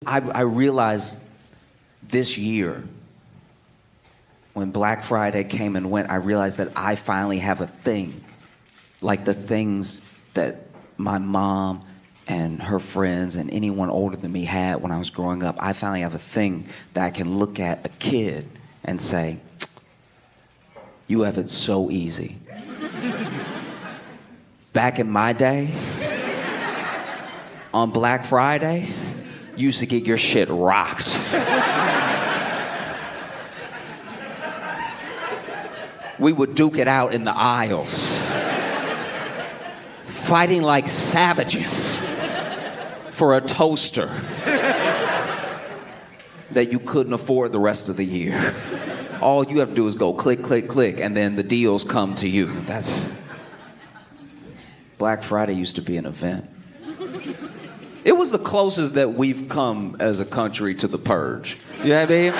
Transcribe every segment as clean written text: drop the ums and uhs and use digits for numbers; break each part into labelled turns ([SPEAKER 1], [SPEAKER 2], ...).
[SPEAKER 1] I realized this year, when Black Friday came and went, I realized that I finally have a thing. Like the things that my mom and her friends and anyone older than me had when I was growing up. I finally have a thing that I can look at a kid and say, you have it so easy. Back in my day, on Black Friday, you used to get your shit rocked. We would duke it out in the aisles, fighting like savages for a toaster that you couldn't afford the rest of the year. All you have to do is go click, click, click, and then the deals come to you. Black Friday used to be an event. It was the closest that we've come as a country to the purge. You know what I mean?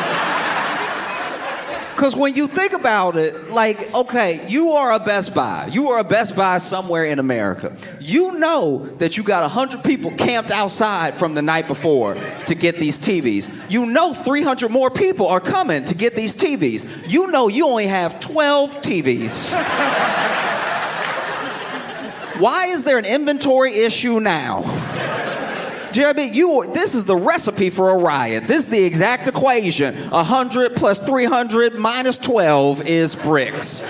[SPEAKER 1] Because when you think about it, like, okay, you are a Best Buy. You are a Best Buy somewhere in America. You know that you got 100 people camped outside from the night before to get these TVs. You know 300 more people are coming to get these TVs. You know you only have 12 TVs. Why is there an inventory issue now? Do you know what I mean? This is the recipe for a riot. This is the exact equation. 100 plus 300 minus 12 is bricks.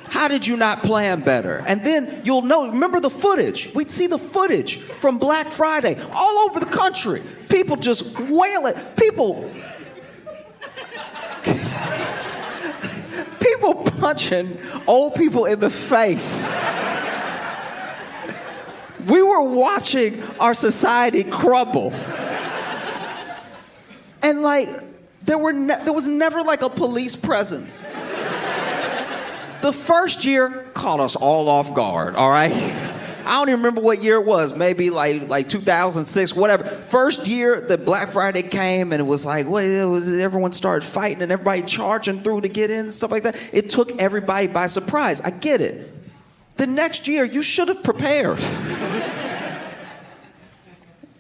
[SPEAKER 1] How did you not plan better? And then you'll know, remember the footage. We'd see the footage from Black Friday all over the country. People just wailing. People punching old people in the face. We were watching our society crumble. And like, there was never like a police presence. The first year caught us all off guard, all right? I don't even remember what year it was, maybe like 2006, whatever. First year that Black Friday came and it was like, everyone started fighting and everybody charging through to get in and stuff like that. It took everybody by surprise. I get it. The next year, you should have prepared.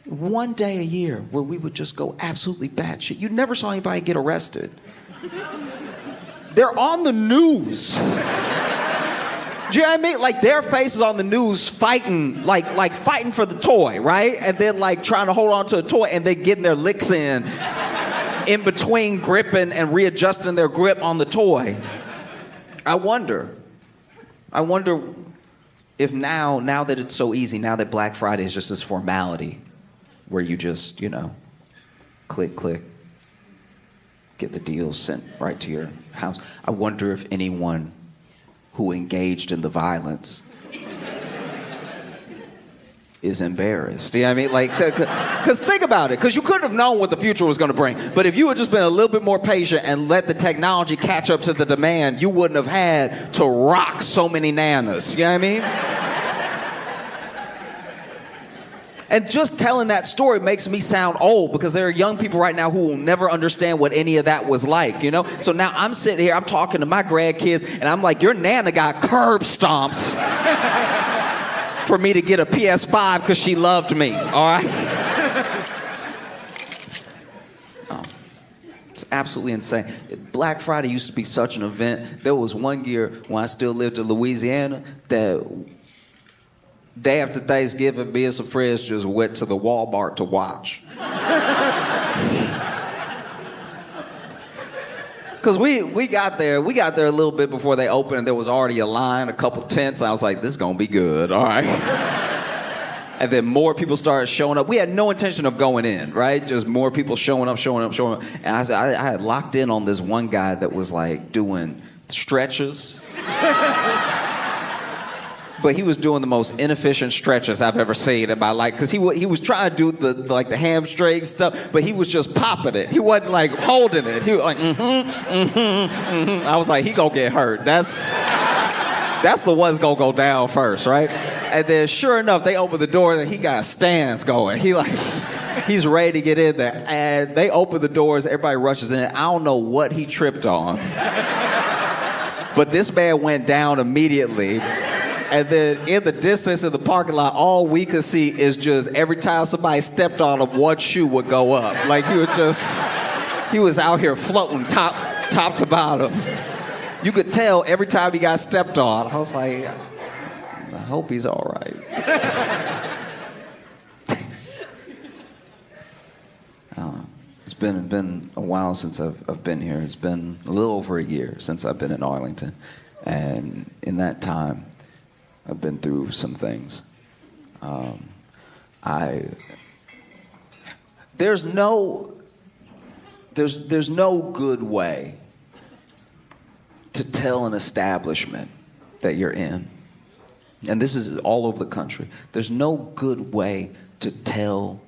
[SPEAKER 1] One day a year where we would just go absolutely batshit. You never saw anybody get arrested. They're on the news. Do you know what I mean? Like their faces on the news fighting, like fighting for the toy, right? And then like trying to hold on to a toy and they getting their licks in between gripping and readjusting their grip on the toy. I wonder if now that it's so easy, now that Black Friday is just this formality where you just, click, click, get the deals sent right to your house. I wonder if anyone who engaged in the violence is embarrassed. You know what I mean? Like, because think about it, because you couldn't have known what the future was going to bring. But if you had just been a little bit more patient and let the technology catch up to the demand, you wouldn't have had to rock so many nanas. You know what I mean? And just telling that story makes me sound old because there are young people right now who will never understand what any of that was like, So now I'm sitting here, I'm talking to my grandkids, and I'm like, your nana got curb stomped for me to get a PS5 because she loved me, all right? Oh, it's absolutely insane. Black Friday used to be such an event. There was one year when I still lived in Louisiana that day after Thanksgiving, me and some friends just went to the Walmart to watch. Because we got there a little bit before they opened, and there was already a line, a couple tents. I was like, this is going to be good, all right? And then more people started showing up. We had no intention of going in, right? Just more people showing up. And I had locked in on this one guy that was like doing stretches. But he was doing the most inefficient stretches I've ever seen in my life. Because he was trying to do the hamstring stuff, but he was just popping it. He wasn't like holding it. He was like, I was like, he gonna get hurt. That's the one's gonna go down first, right? And then sure enough, they opened the door and he got a stance going. He's ready to get in there. And they open the doors, everybody rushes in. I don't know what he tripped on. But this man went down immediately. And then in the distance in the parking lot, all we could see is just every time somebody stepped on him, one shoe would go up. Like he was out here floating top to bottom. You could tell every time he got stepped on. I was like, I hope he's all right. It's been a while since I've been here. It's been a little over a year since I've been in Arlington. And in that time, I've been through some things. There's no good way to tell an establishment that you're in. And this is all over the country. There's no good way to tell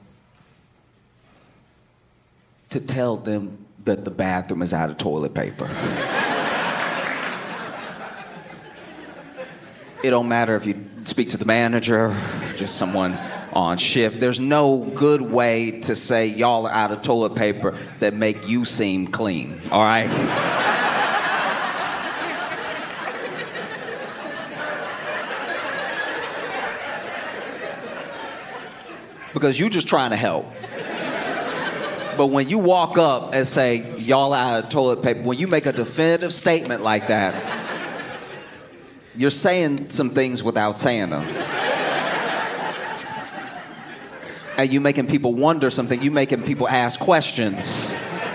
[SPEAKER 1] them that the bathroom is out of toilet paper. It don't matter if you speak to the manager, just someone on shift. There's no good way to say y'all are out of toilet paper that make you seem clean, all right? Because you just trying to help. But when you walk up and say, y'all out of toilet paper, when you make a definitive statement like that, you're saying some things without saying them. And you're making people wonder something. You're making people ask questions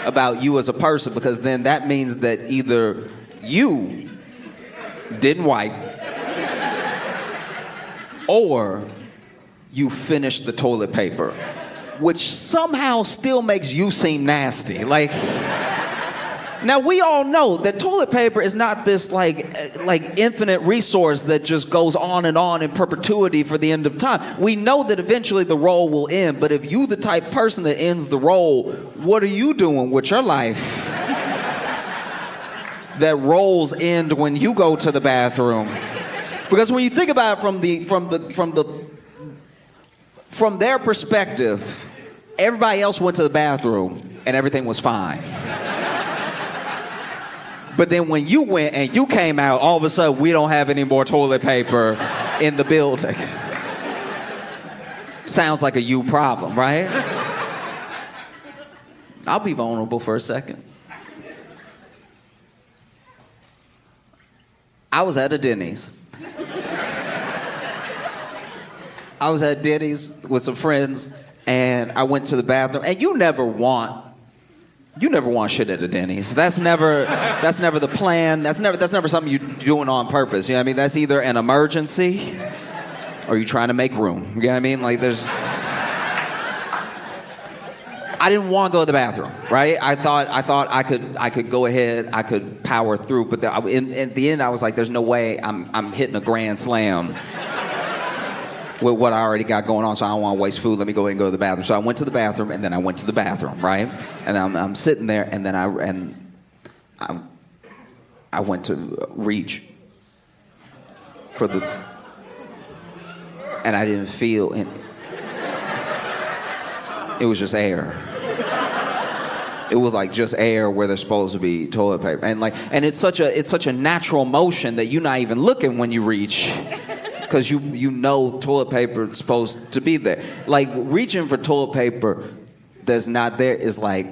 [SPEAKER 1] about you as a person, because then that means that either you didn't wipe or you finished the toilet paper, which somehow still makes you seem nasty. Like, now we all know that toilet paper is not this like infinite resource that just goes on in perpetuity for the end of time. We know that eventually the roll will end, but if you the type person that ends the roll, what are you doing with your life? That rolls end when you go to the bathroom. Because when you think about it from their perspective, everybody else went to the bathroom and everything was fine. But then when you went and you came out, all of a sudden we don't have any more toilet paper in the building. Sounds like a you problem, right? I'll be vulnerable for a second. I was at a Denny's. I was at Denny's with some friends, and I went to the bathroom. And you never want shit at a Denny's. That's never the plan. That's never something you're doing on purpose. You know what I mean? That's either an emergency or you're trying to make room. You know what I mean? Like I didn't want to go to the bathroom, right? I thought I could go ahead, I could power through, but at the end I was like, there's no way I'm hitting a grand slam with what I already got going on, so I don't want to waste food. Let me go ahead and go to the bathroom. So I went to the bathroom, and then I went to the bathroom, right? And I'm sitting there, and then I went to reach for and I didn't feel it. It was just air. It was like just air where there's supposed to be toilet paper, and it's such a natural motion that you're not even looking when you reach. Because you know toilet paper is supposed to be there. Like, reaching for toilet paper that's not there is like...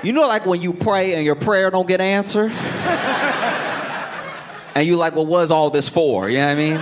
[SPEAKER 1] You know, like when you pray and your prayer don't get answered? And you're like, well, what is all this for? You know what I mean?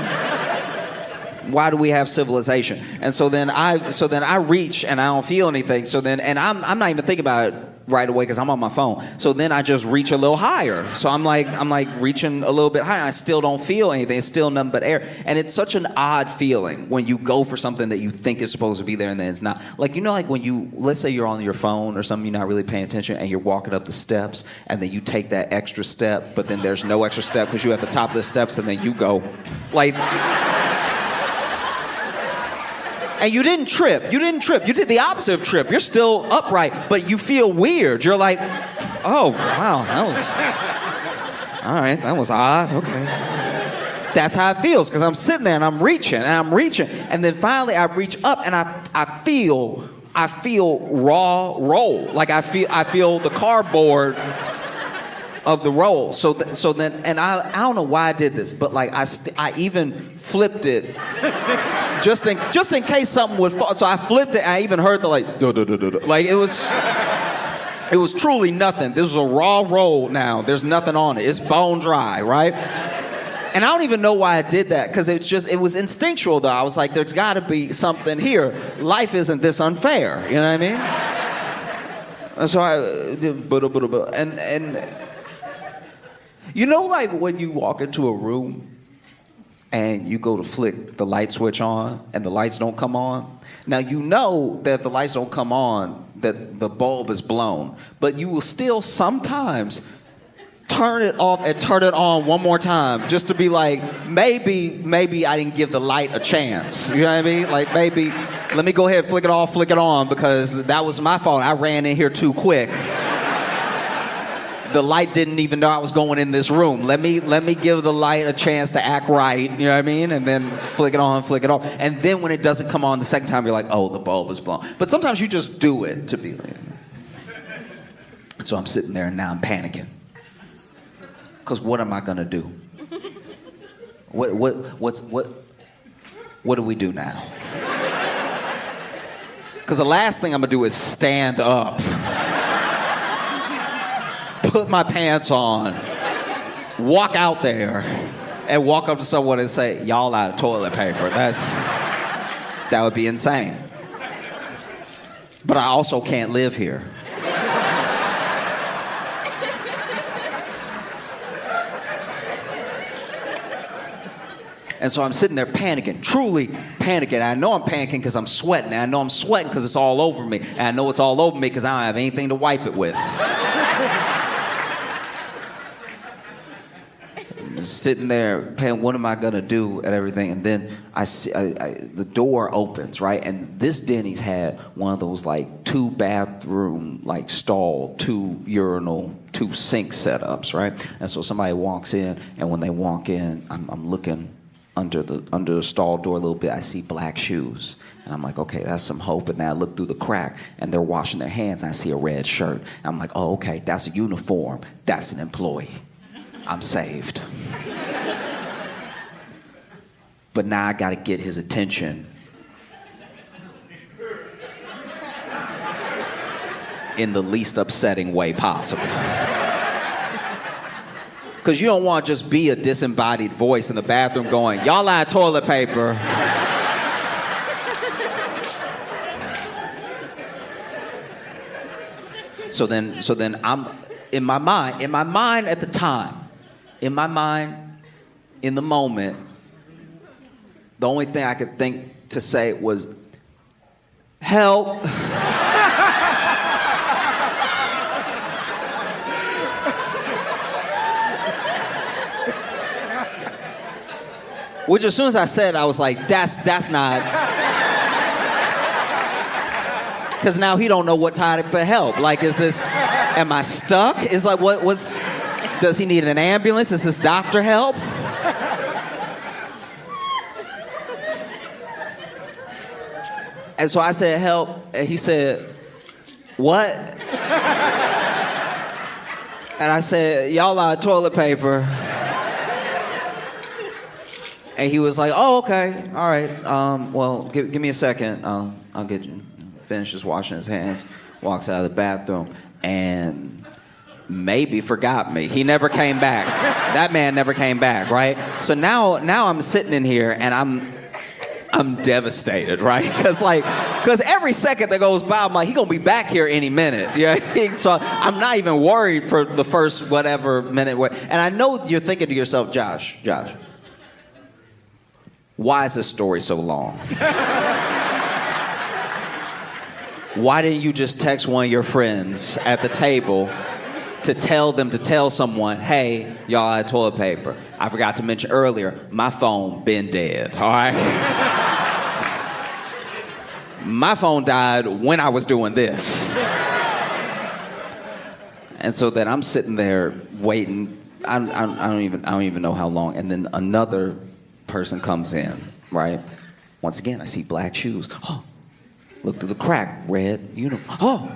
[SPEAKER 1] Why do we have civilization? And so then I reach and I don't feel anything. And I'm not even thinking about it right away because I'm on my phone. So then I just reach a little higher. So I'm like reaching a little bit higher. I still don't feel anything. It's still nothing but air. And it's such an odd feeling when you go for something that you think is supposed to be there and then it's not. Like, you know, like when let's say you're on your phone or something, you're not really paying attention and you're walking up the steps and then you take that extra step, but then there's no extra step because you're at the top of the steps and then you go like... And you didn't trip. You did the opposite of trip. You're still upright, but you feel weird. You're like, oh, wow, that was odd. Okay. That's how it feels, because I'm sitting there and I'm reaching. And then finally I reach up and I feel raw roll. Like I feel the cardboard of the roll. So then, and I don't know why I did this, but like I even flipped it just in case something would fall. So I flipped it. I even heard the like duh, duh, duh, duh, duh. Like it was truly nothing. This was a raw roll. Now there's nothing on it. It's bone dry, right? And I don't even know why I did that, because it was instinctual though. I was like, there's got to be something here. Life isn't this unfair. You know what I mean? And so and you know, like when you walk into a room and you go to flick the light switch on and the lights don't come on. Now you know that if the lights don't come on, that the bulb is blown, but you will still sometimes turn it off and turn it on one more time just to be like, maybe I didn't give the light a chance. You know what I mean? Like maybe let me go ahead, flick it off, flick it on, because that was my fault. I ran in here too quick. The light didn't even know I was going in this room. Let me give the light a chance to act right, you know what I mean? And then flick it on, flick it off. And then when it doesn't come on the second time, you're like, oh, the bulb is blown. But sometimes you just do it to be like. So I'm sitting there and now I'm panicking. Because what am I gonna do? What do we do now? Because the last thing I'm gonna do is stand up, put my pants on, walk out there, and walk up to someone and say, y'all out of toilet paper. That would be insane. But I also can't live here. And so I'm sitting there panicking, truly panicking. I know I'm panicking because I'm sweating. And I know I'm sweating because it's all over me. And I know it's all over me because I don't have anything to wipe it with. I'm sitting there, what am I going to do and everything? And then I see the door opens, right? And this Denny's had one of those like 2 bathroom, like stall, 2 urinal, 2 sink setups, right? And so somebody walks in, and when they walk in, I'm looking under the stall door a little bit. I see black shoes, and I'm like, okay, that's some hope. And then I look through the crack, and they're washing their hands, and I see a red shirt. And I'm like, oh, okay, that's a uniform. That's an employee. I'm saved. But now I got to get his attention in the least upsetting way possible. Because you don't want to just be a disembodied voice in the bathroom going, y'all out of toilet paper. So then I'm in my mind at the time, in the moment, the only thing I could think to say was, help. Which as soon as I said, I was like, that's not. Because now he don't know what type of help. Like, am I stuck? It's like, does he need an ambulance? Is this doctor help? And so I said, help. And he said, what? And I said, y'all out of toilet paper. And he was like, oh, okay, all right. Well, give me a second. I'll get you. Finishes washing his hands, walks out of the bathroom, and maybe forgot me. He never came back. That man never came back, right? So now I'm sitting in here, and I'm devastated, right? Because every second that goes by, I'm like, he gonna be back here any minute. Yeah. So I'm not even worried for the first whatever minute. And I know you're thinking to yourself, Josh. Why is this story so long? Why didn't you just text one of your friends at the table to tell someone, hey, y'all had toilet paper? I forgot to mention earlier, my phone been dead, all right? My phone died when I was doing this. And so then I'm sitting there waiting. I don't even know how long. And then another person comes in, right? Once again, I see black shoes. Oh, look through the crack, red uniform. Oh,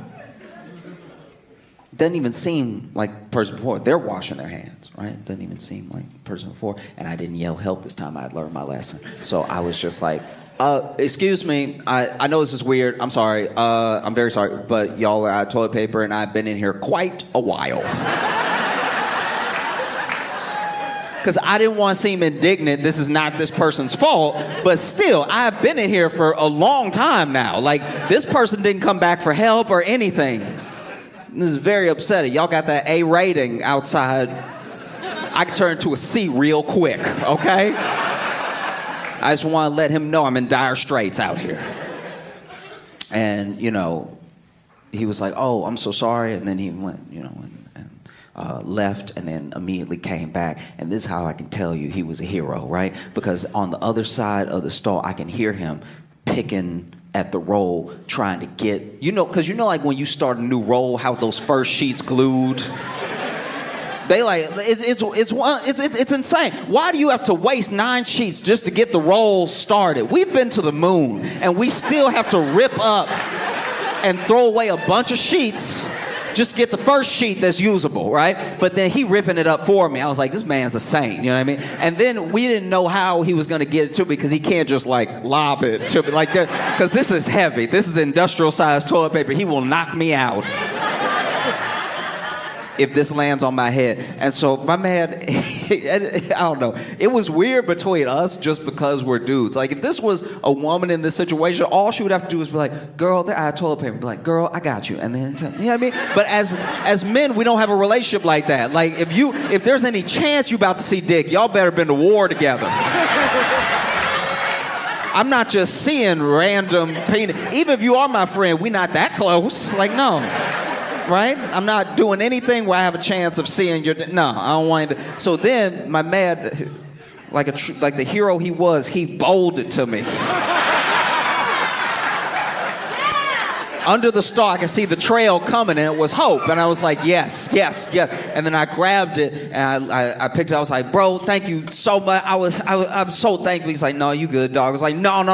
[SPEAKER 1] doesn't even seem like the person before. They're washing their hands, right? Doesn't even seem like the person before. And I didn't yell help this time. I had learned my lesson. So I was just like, excuse me, I know this is weird. I'm sorry. I'm very sorry. But y'all are out of toilet paper, and I've been in here quite a while. Because I didn't want to seem indignant. This is not this person's fault. But still, I've been in here for a long time now. Like, this person didn't come back for help or anything. This is very upsetting. Y'all got that A rating outside. I can turn to a C real quick, okay? I just want to let him know I'm in dire straits out here. And, he was like, oh, I'm so sorry. And then he went, left and then immediately came back. And this is how I can tell you he was a hero, right? Because on the other side of the stall, I can hear him picking at the roll, trying to get, because like when you start a new roll, how those first sheets glued. They like, it's insane. Why do you have to waste 9 sheets just to get the roll started? We've been to the moon, and we still have to rip up and throw away a bunch of sheets just to get the first sheet that's usable, right? But then he ripping it up for me. I was like, this man's a saint, you know what I mean? And then we didn't know how he was going to get it to me because he can't just like lob it to me like that. Because this is heavy. This is industrial-sized toilet paper. He will knock me out if this lands on my head. And so my man, I don't know. It was weird between us just because we're dudes. Like, if this was a woman in this situation, all she would have to do is be like, girl, they're out of toilet paper. Be like, girl, I got you. And then, you know what I mean? But as men, we don't have a relationship like that. Like, if there's any chance you about to see dick, y'all better been to war together. I'm not just seeing random penis. Even if you are my friend, we not that close. Like, no. Right? I'm not doing anything where I have a chance of seeing your... No, I don't want anything. So then, my man, like the hero he was, he bowled it to me. Under the stall, I could see the trail coming, and it was hope. And I was like, yes. And then I grabbed it, and I picked it up. I was like, bro, thank you so much. I'm so thankful. He's like, no, you good, dog. I was like, no, you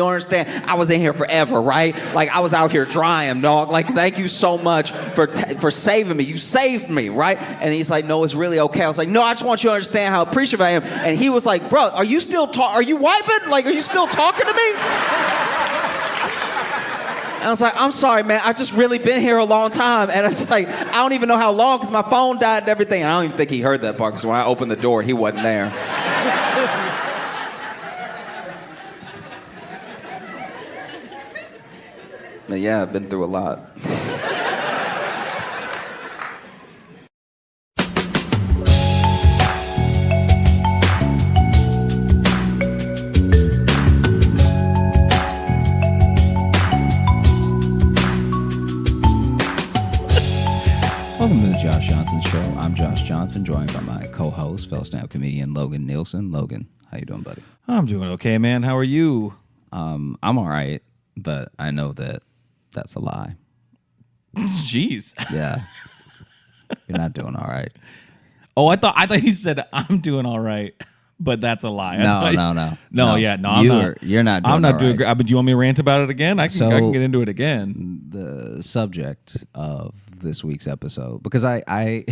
[SPEAKER 1] don't understand. I was in here forever, right? Like, I was out here drying, dog. Like, thank you so much for saving me. You saved me, right? And he's like, no, it's really okay. I was like, no, I just want you to understand how appreciative I am. And he was like, bro, are you still are you wiping? Like, are you still talking to me? And I was like, I'm sorry, man. I've just really been here a long time. And it's like, I don't even know how long because my phone died and everything. And I don't even think he heard that part because when I opened the door, he wasn't there. But yeah, I've been through a lot.
[SPEAKER 2] Welcome to the Josh Johnson Show. I'm Josh Johnson, joined by my co-host, fellow stand-up comedian Logan Nielsen. Logan, how you doing, buddy?
[SPEAKER 3] I'm doing okay, man. How are you?
[SPEAKER 2] I'm all right, but I know that's a lie.
[SPEAKER 3] Jeez.
[SPEAKER 2] Yeah, you're not doing all right.
[SPEAKER 3] Oh, I thought you said I'm doing all right, but that's a lie.
[SPEAKER 2] No.
[SPEAKER 3] I'm not. You're not.
[SPEAKER 2] You're not doing
[SPEAKER 3] I'm not
[SPEAKER 2] all
[SPEAKER 3] doing
[SPEAKER 2] right.
[SPEAKER 3] great. But do you want me to rant about it again? I can get into it again.
[SPEAKER 2] The subject of this week's episode, because I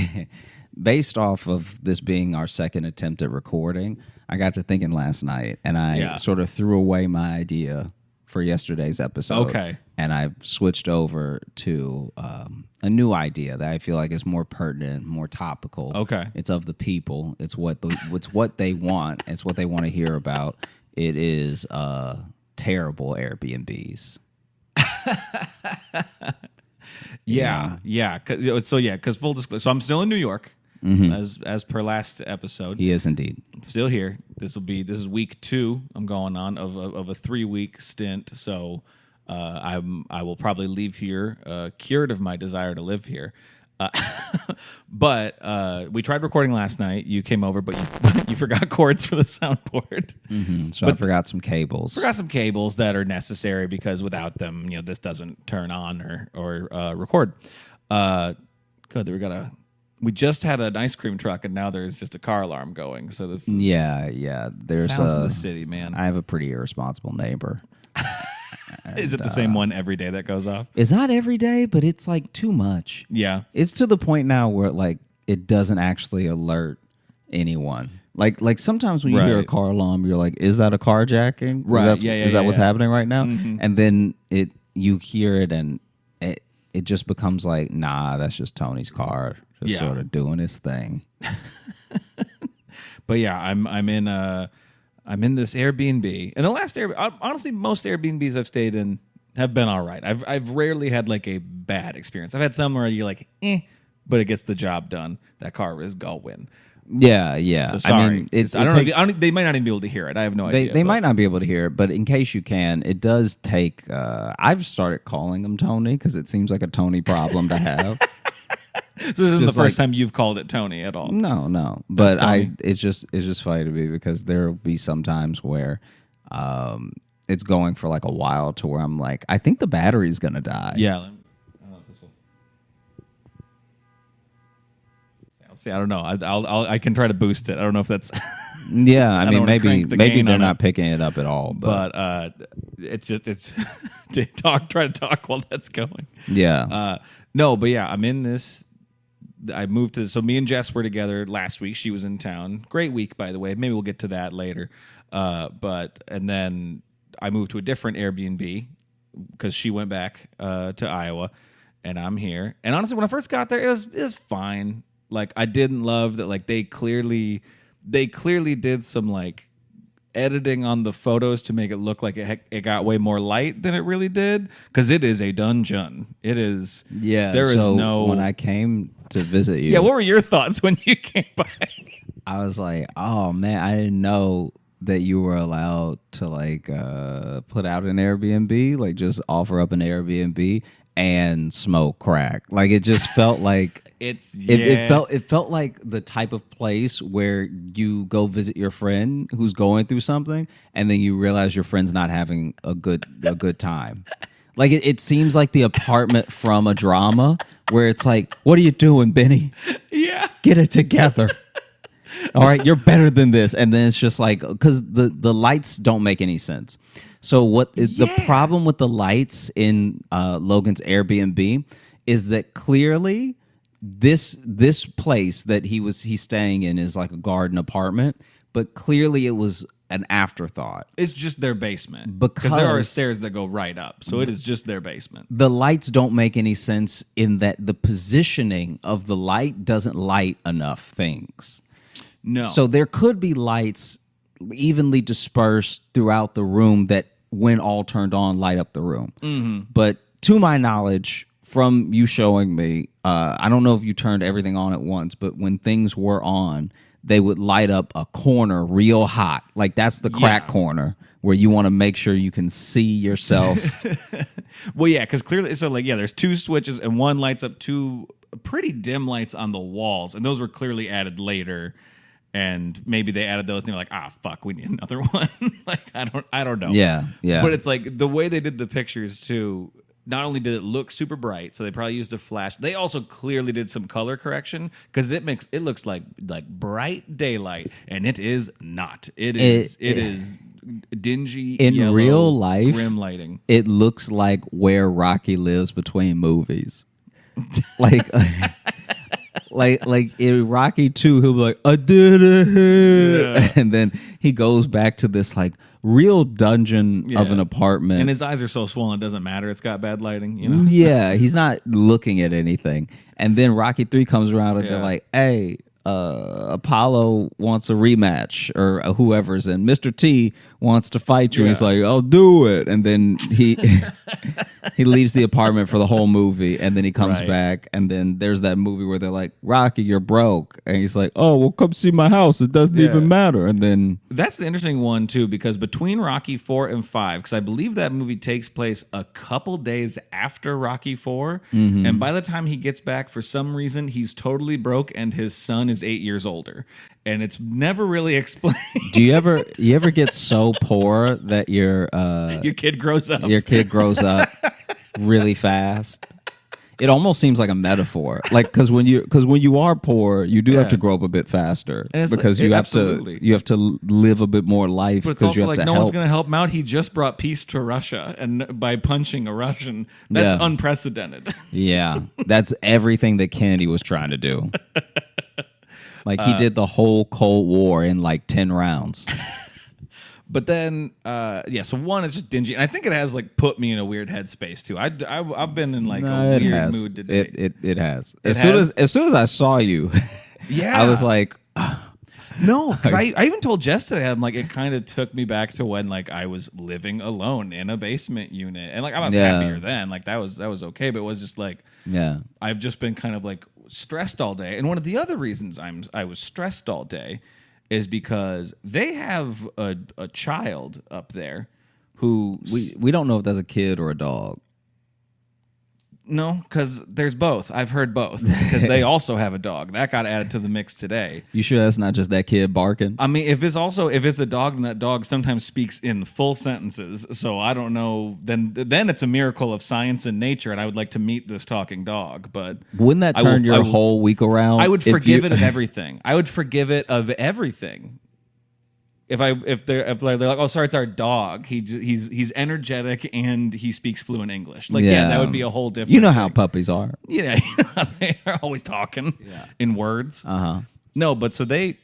[SPEAKER 2] based off of this being our second attempt at recording, I got to thinking last night, and I sort of threw away my idea for yesterday's episode.
[SPEAKER 3] Okay.
[SPEAKER 2] And I switched over to a new idea that I feel like is more pertinent, more topical.
[SPEAKER 3] Okay.
[SPEAKER 2] It's of the people. It's what they want. It's what they want to hear about. It is terrible Airbnbs.
[SPEAKER 3] Yeah. Because full disclosure, so I'm still in New York, as per last episode.
[SPEAKER 2] He is indeed
[SPEAKER 3] still here. This is week 2. I'm going on of a 3-week stint. So I will probably leave here cured of my desire to live here. But we tried recording last night. You came over, but you forgot cords for the soundboard.
[SPEAKER 2] So I forgot some cables.
[SPEAKER 3] Forgot some cables that are necessary because without them, this doesn't turn on or record. Good. We just had an ice cream truck, and now there's just a car alarm going. So this
[SPEAKER 2] yeah. There's
[SPEAKER 3] sounds in the city, man.
[SPEAKER 2] I have a pretty irresponsible neighbor.
[SPEAKER 3] Is it the same one every day that goes off?
[SPEAKER 2] It's not every day, but it's like too much.
[SPEAKER 3] Yeah.
[SPEAKER 2] It's to the point now where like it doesn't actually alert anyone. Like sometimes when you hear a car alarm, you're like, is that a carjacking?
[SPEAKER 3] Right.
[SPEAKER 2] Is that what's happening right now? Mm-hmm. And then you hear it and it just becomes like, nah, that's just Tony's car just sort of doing his thing.
[SPEAKER 3] But yeah, I'm in this Airbnb. And the last honestly, most Airbnbs I've stayed in have been all right. I've rarely had like a bad experience. I've had some where you're like, but it gets the job done. That car is going.
[SPEAKER 2] Yeah.
[SPEAKER 3] So sorry.
[SPEAKER 2] I mean,
[SPEAKER 3] I don't know. They might not even be able to hear it. I have no idea.
[SPEAKER 2] They might not be able to hear it, but in case you can, it does take. I've started calling him Tony because it seems like a Tony problem to have.
[SPEAKER 3] So this isn't the first time you've called it Tony at all.
[SPEAKER 2] No. But it's just funny to me because there will be some times where it's going for like a while to where I'm like, I think the battery's gonna die.
[SPEAKER 3] Yeah. I don't know if this will. See, I don't know. I can try to boost it. I don't know if that's.
[SPEAKER 2] Yeah, I mean maybe they're not
[SPEAKER 3] it.
[SPEAKER 2] picking it up at all.
[SPEAKER 3] But it's to try to talk while that's going.
[SPEAKER 2] Yeah.
[SPEAKER 3] No, but yeah, I'm in this. I moved to so me and Jess were together last week. She was in town. Great week, by the way. Maybe we'll get to that later. And then I moved to a different Airbnb because she went back to Iowa, and I'm here. And honestly, when I first got there, it was fine. Like I didn't love that. Like they clearly did some like editing on the photos to make it look like it got way more light than it really did because it is a dungeon. It is.
[SPEAKER 2] Yeah.
[SPEAKER 3] There is no.
[SPEAKER 2] When I came to visit you.
[SPEAKER 3] Yeah. What were your thoughts when you came by?
[SPEAKER 2] I was like, oh man, I didn't know that you were allowed to like put out an Airbnb, like just offer up an Airbnb and smoke crack. Like it just felt like. It felt like the type of place where you go visit your friend who's going through something, and then you realize your friend's not having a good time. Like it seems like the apartment from a drama where it's like, "What are you doing, Benny?
[SPEAKER 3] Yeah,
[SPEAKER 2] get it together. All right, you're better than this." And then it's just like because the lights don't make any sense. So what is the problem with the lights in Logan's Airbnb is that clearly. This place that he's staying in is like a garden apartment, but clearly it was an afterthought.
[SPEAKER 3] It's just their basement because there are stairs that go right up, so it is just their basement.
[SPEAKER 2] The lights don't make any sense in that the positioning of the light doesn't light enough things.
[SPEAKER 3] No,
[SPEAKER 2] so there could be lights evenly dispersed throughout the room that, when all turned on, light up the room. Mm-hmm. But to my knowledge. From you showing me, I don't know if you turned everything on at once, but when things were on, they would light up a corner real hot. Like that's the crack corner where you want to make sure you can see yourself.
[SPEAKER 3] Well, yeah, because clearly, so like, yeah, there's two switches and one lights up two pretty dim lights on the walls, and those were clearly added later. And maybe they added those, and they were like, fuck, we need another one. Like I don't know.
[SPEAKER 2] Yeah.
[SPEAKER 3] But it's like the way they did the pictures too. Not only did it look super bright, so they probably used a flash. They also clearly did some color correction because it looks like bright daylight, and it is not. It is dingy.
[SPEAKER 2] In
[SPEAKER 3] yellow,
[SPEAKER 2] real life,
[SPEAKER 3] grim lighting.
[SPEAKER 2] It looks like where Rocky lives between movies. like in Rocky 2, he'll be like, I did it, and then he goes back to this like real dungeon of an apartment,
[SPEAKER 3] and his eyes are so swollen it doesn't matter. It's got bad lighting, you know.
[SPEAKER 2] Yeah, he's not looking at anything. And then Rocky 3 comes around and they're like, hey, Apollo wants a rematch, or whoever's in. Mr. T wants to fight you. Yeah. He's like, I'll do it. And then he he leaves the apartment for the whole movie, and then he comes back, and then there's that movie where they're like, Rocky, you're broke. And he's like, oh, well, come see my house. It doesn't even matter. And then...
[SPEAKER 3] That's the interesting one, too, because between Rocky 4 and 5, because I believe that movie takes place a couple days after Rocky 4, and by the time he gets back, for some reason, he's totally broke, and his son is 8 years older. And it's never really explained.
[SPEAKER 2] Do you ever get so poor that your
[SPEAKER 3] kid grows up?
[SPEAKER 2] Your kid grows up really fast. It almost seems like a metaphor, like because when you are poor, you do have to grow up a bit faster because you have to live a bit more life.
[SPEAKER 3] But it's
[SPEAKER 2] also
[SPEAKER 3] like no one's going to help him out. He just brought peace to Russia, and by punching a Russian, that's unprecedented.
[SPEAKER 2] Yeah, that's everything that Kennedy was trying to do. Like he did the whole Cold War in like 10 rounds.
[SPEAKER 3] But then, so one is just dingy, and I think it has like put me in a weird headspace too. I've been in like a weird mood today.
[SPEAKER 2] It has. As soon as I saw you, I was like,
[SPEAKER 3] no, because I even told Jess today, I'm like, it kind of took me back to when like I was living alone in a basement unit, and like I was happier then. Like that was okay, but it was just like, I've just been kind of like stressed all day, and one of the other reasons I was stressed all day is because they have a child up there who...
[SPEAKER 2] We don't know if that's a kid or a dog.
[SPEAKER 3] No, because there's both. I've heard both. Because they also have a dog. That got added to the mix today.
[SPEAKER 2] You sure that's not just that kid barking?
[SPEAKER 3] I mean, if it's a dog, then that dog sometimes speaks in full sentences. So I don't know. Then it's a miracle of science and nature, and I would like to meet this talking dog. But
[SPEAKER 2] wouldn't that turn your whole week around?
[SPEAKER 3] I would forgive it of everything. I would forgive it of everything. If they're like, oh, sorry, it's our dog. He's energetic and he speaks fluent English. Like, that would be a whole different.
[SPEAKER 2] You know how puppies are.
[SPEAKER 3] Yeah, they're always talking in words. No, but so they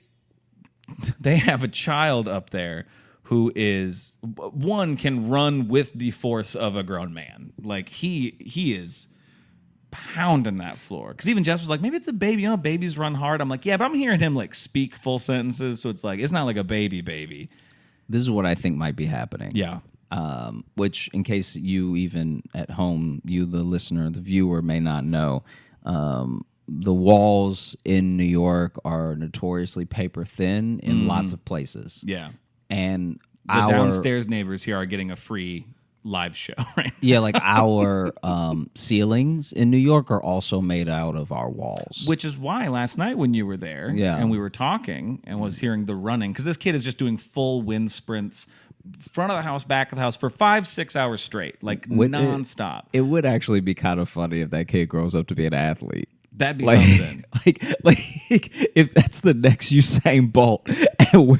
[SPEAKER 3] have a child up there who is can run with the force of a grown man. Like he is pounding that floor. Because even Jess was like, maybe it's a baby. You know, babies run hard. I'm like, yeah, but I'm hearing him like speak full sentences, so it's like it's not like a baby.
[SPEAKER 2] This is what I think might be happening.
[SPEAKER 3] Yeah.
[SPEAKER 2] Which, in case you even at home, you the listener, the viewer may not know, the walls in New York are notoriously paper thin in lots of places.
[SPEAKER 3] Yeah.
[SPEAKER 2] And
[SPEAKER 3] the downstairs neighbors here are getting a free live show, right?
[SPEAKER 2] Yeah, like our ceilings in New York are also made out of our walls.
[SPEAKER 3] Which is why last night when you were there and we were talking and was hearing the running, because this kid is just doing full wind sprints, front of the house, back of the house for 5-6 hours straight, like nonstop.
[SPEAKER 2] It would actually be kind of funny if that kid grows up to be an athlete.
[SPEAKER 3] That'd be something.
[SPEAKER 2] Like if that's the next Usain Bolt and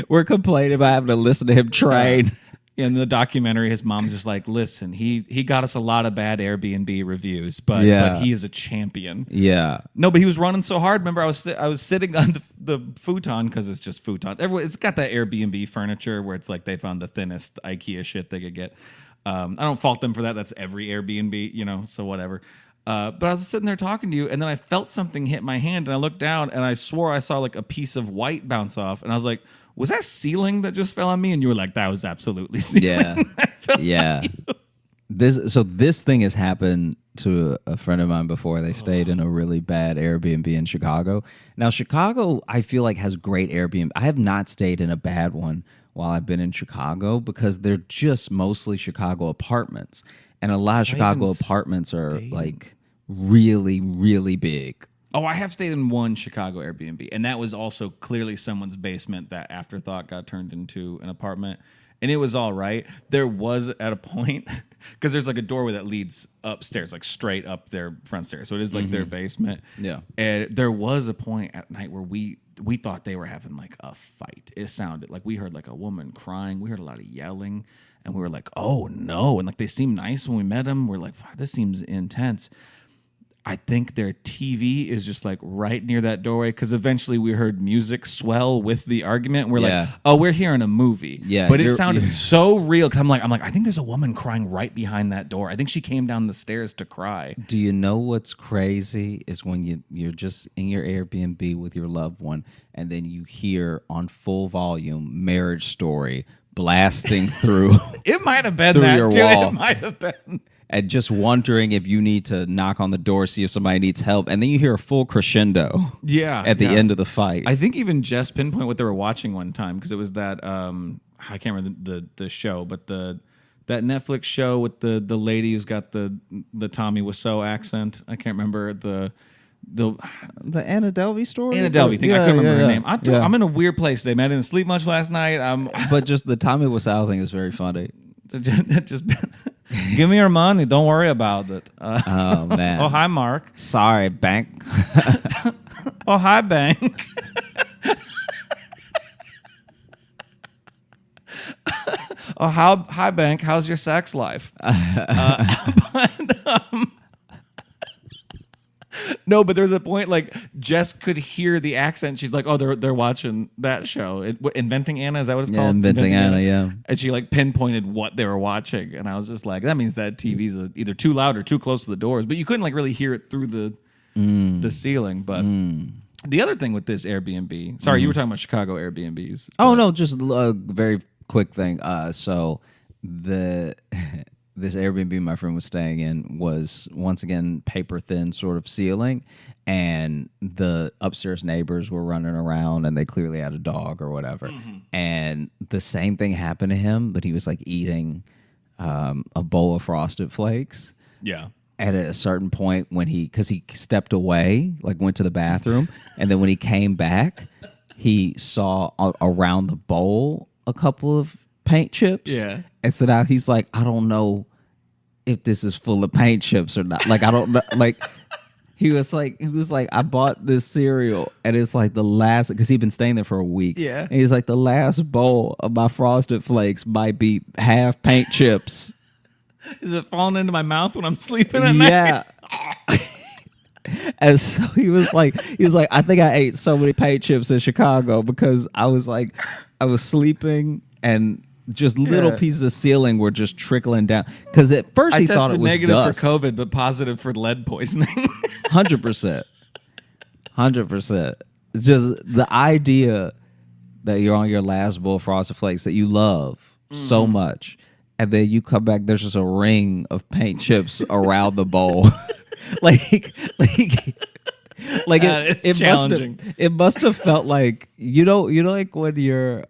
[SPEAKER 2] we're complaining about having to listen to him train.
[SPEAKER 3] In the documentary, his mom's just like, listen, he got us a lot of bad Airbnb reviews, but he is a champion.
[SPEAKER 2] Yeah.
[SPEAKER 3] No, but he was running so hard. Remember, I was sitting on the futon, because it's just futon. It's got that Airbnb furniture where it's like they found the thinnest IKEA shit they could get. I don't fault them for that. That's every Airbnb, so whatever. But I was sitting there talking to you, and then I felt something hit my hand, and I looked down, and I swore I saw like a piece of white bounce off, and I was like, was that ceiling that just fell on me? And you were like, that was absolutely ceiling.
[SPEAKER 2] Yeah. This thing has happened to a friend of mine before. They stayed in a really bad Airbnb in Chicago. Now, Chicago, I feel like, has great Airbnb. I have not stayed in a bad one while I've been in Chicago because they're just mostly Chicago apartments. And a lot of Chicago apartments are like really, really big.
[SPEAKER 3] Oh, I have stayed in one Chicago Airbnb, and that was also clearly someone's basement that afterthought got turned into an apartment, and it was all right. There was at a point, because there's like a doorway that leads upstairs, like straight up their front stairs, so it is like their basement.
[SPEAKER 2] Yeah.
[SPEAKER 3] And there was a point at night where we thought they were having like a fight. It sounded like we heard like a woman crying. We heard a lot of yelling, and we were like, oh no. And like they seemed nice when we met them. We're like, this seems intense. I think their TV is just like right near that doorway, because eventually we heard music swell with the argument. We're like, oh, we're hearing a movie.
[SPEAKER 2] Yeah,
[SPEAKER 3] but it sounded so real, because I'm like, I think there's a woman crying right behind that door. I think she came down the stairs to cry.
[SPEAKER 2] Do you know what's crazy is when you're just in your Airbnb with your loved one, and then you hear on full volume Marriage Story blasting through.
[SPEAKER 3] It might have been
[SPEAKER 2] through
[SPEAKER 3] that
[SPEAKER 2] your
[SPEAKER 3] too.
[SPEAKER 2] wall.
[SPEAKER 3] It might have been.
[SPEAKER 2] And just wondering if you need to knock on the door, see if somebody needs help. And then you hear a full crescendo at the end of the fight.
[SPEAKER 3] I think even Jess pinpointed what they were watching one time, because it was that, I can't remember the show, but that Netflix show with the lady who's got the Tommy Wiseau accent. I can't remember the
[SPEAKER 2] Anna Delvey story?
[SPEAKER 3] Anna Delvey thing. I couldn't remember her name. I'm in a weird place today, man. I didn't sleep much last night.
[SPEAKER 2] But just the Tommy Wiseau thing is very funny.
[SPEAKER 3] Give me your money. Don't worry about it.
[SPEAKER 2] Oh man.
[SPEAKER 3] Oh, hi, Mark.
[SPEAKER 2] Sorry, bank.
[SPEAKER 3] Oh, hi, bank. Oh, hi, bank. How's your sex life? No, but there's a point like Jess could hear the accent. She's like, "Oh, they're watching that show, Inventing Anna." Is that what it's called?
[SPEAKER 2] Inventing Anna. Yeah.
[SPEAKER 3] And she like pinpointed what they were watching, and I was just like, "That means that TV's either too loud or too close to the doors." But you couldn't like really hear it through the ceiling. But the other thing with this Airbnb, sorry, you were talking about Chicago Airbnbs.
[SPEAKER 2] Oh no, just a very quick thing. So this Airbnb my friend was staying in was once again paper thin sort of ceiling, and the upstairs neighbors were running around and they clearly had a dog or whatever. And the same thing happened to him, but he was like eating a bowl of Frosted Flakes.
[SPEAKER 3] Yeah.
[SPEAKER 2] At a certain point when because he stepped away, like went to the bathroom, and then when he came back, he saw around the bowl a couple of paint chips.
[SPEAKER 3] Yeah.
[SPEAKER 2] And so now he's like, I don't know if this is full of paint chips or not. Like, I don't know. Like, he was like, I bought this cereal and it's like the last, because he'd been staying there for a week.
[SPEAKER 3] Yeah.
[SPEAKER 2] And he's like, the last bowl of my Frosted Flakes might be half paint chips.
[SPEAKER 3] Is it falling into my mouth when I'm sleeping at night?
[SPEAKER 2] Yeah. And so he was like, I think I ate so many paint chips in Chicago because I was sleeping and just little pieces of ceiling were just trickling down. Because at first he thought it was
[SPEAKER 3] negative
[SPEAKER 2] dust.
[SPEAKER 3] for COVID, but positive for lead poisoning.
[SPEAKER 2] 100%. 100%. Just the idea that you're on your last bowl of Frosted Flakes that you love so much, and then you come back, there's just a ring of paint chips around the bowl. It must have felt like you know like when you're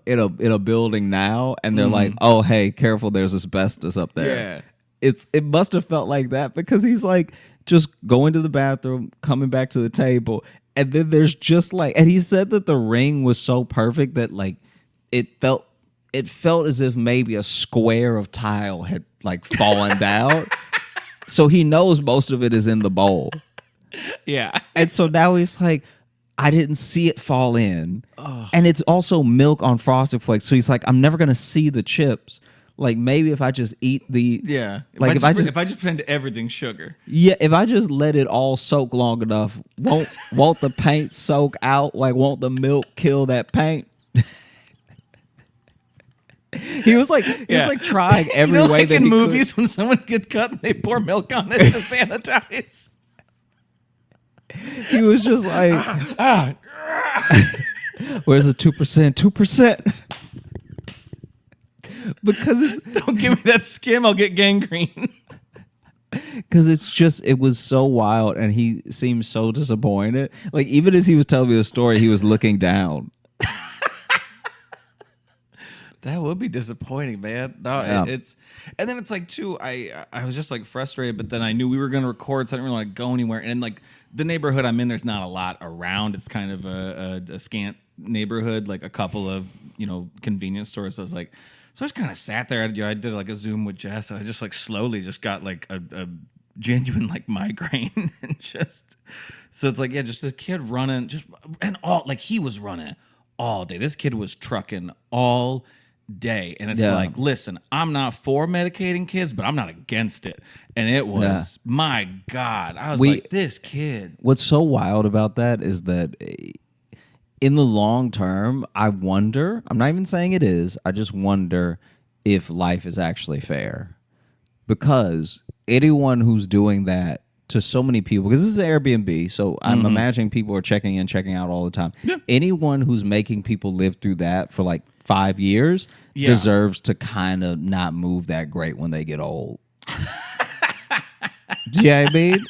[SPEAKER 2] in a building now and they're like, oh hey, careful, there's asbestos up there.
[SPEAKER 3] Yeah.
[SPEAKER 2] It must have felt like that because he's like just going to the bathroom, coming back to the table, and then there's just like, and he said that the ring was so perfect that like it felt as if maybe a square of tile had like fallen down. So he knows most of it is in the bowl.
[SPEAKER 3] Yeah.
[SPEAKER 2] And so now he's like, I didn't see it fall in. Oh. And it's also milk on Frosted Flakes. So he's like, I'm never going to see the chips. Like maybe if I just eat the...
[SPEAKER 3] Yeah.
[SPEAKER 2] Like if I just
[SPEAKER 3] pretend everything's sugar.
[SPEAKER 2] Yeah, if I just let it all soak long enough, won't the paint soak out? Like won't the milk kill that paint? He was like trying every way
[SPEAKER 3] like
[SPEAKER 2] that
[SPEAKER 3] in
[SPEAKER 2] he
[SPEAKER 3] movies
[SPEAKER 2] could.
[SPEAKER 3] when someone gets cut and they pour milk on it to sanitize.
[SPEAKER 2] He was just like, where's the 2%? 2%. Because it's
[SPEAKER 3] Don't give me that skim, I'll get gangrene.
[SPEAKER 2] because it was so wild, and he seemed so disappointed. Like even as he was telling me the story, he was looking down.
[SPEAKER 3] That would be disappointing, man. No,
[SPEAKER 2] Yeah.
[SPEAKER 3] it's and then it's like too. I was just like frustrated, but then I knew we were going to record, so I didn't really want to go anywhere. And like the neighborhood I'm in, there's not a lot around. It's kind of a scant neighborhood, like a couple of convenience stores. So I was like, so I just kind of sat there. I did like a Zoom with Jess, and I just like slowly just got like a genuine like migraine, and just so it's like just a kid running, he was running all day. This kid was trucking all day, and it's like, listen, I'm not for medicating kids, but I'm not against it. And it was my God, I was like, this kid.
[SPEAKER 2] What's so wild about that is that in the long term, I wonder, I'm not even saying it is, I just wonder if life is actually fair, because anyone who's doing that to so many people, because this is Airbnb, so I'm imagining people are checking in, checking out all the time. Yeah. Anyone who's making people live through that for like 5 years deserves to kind of not move that great when they get old. Do you know what I mean?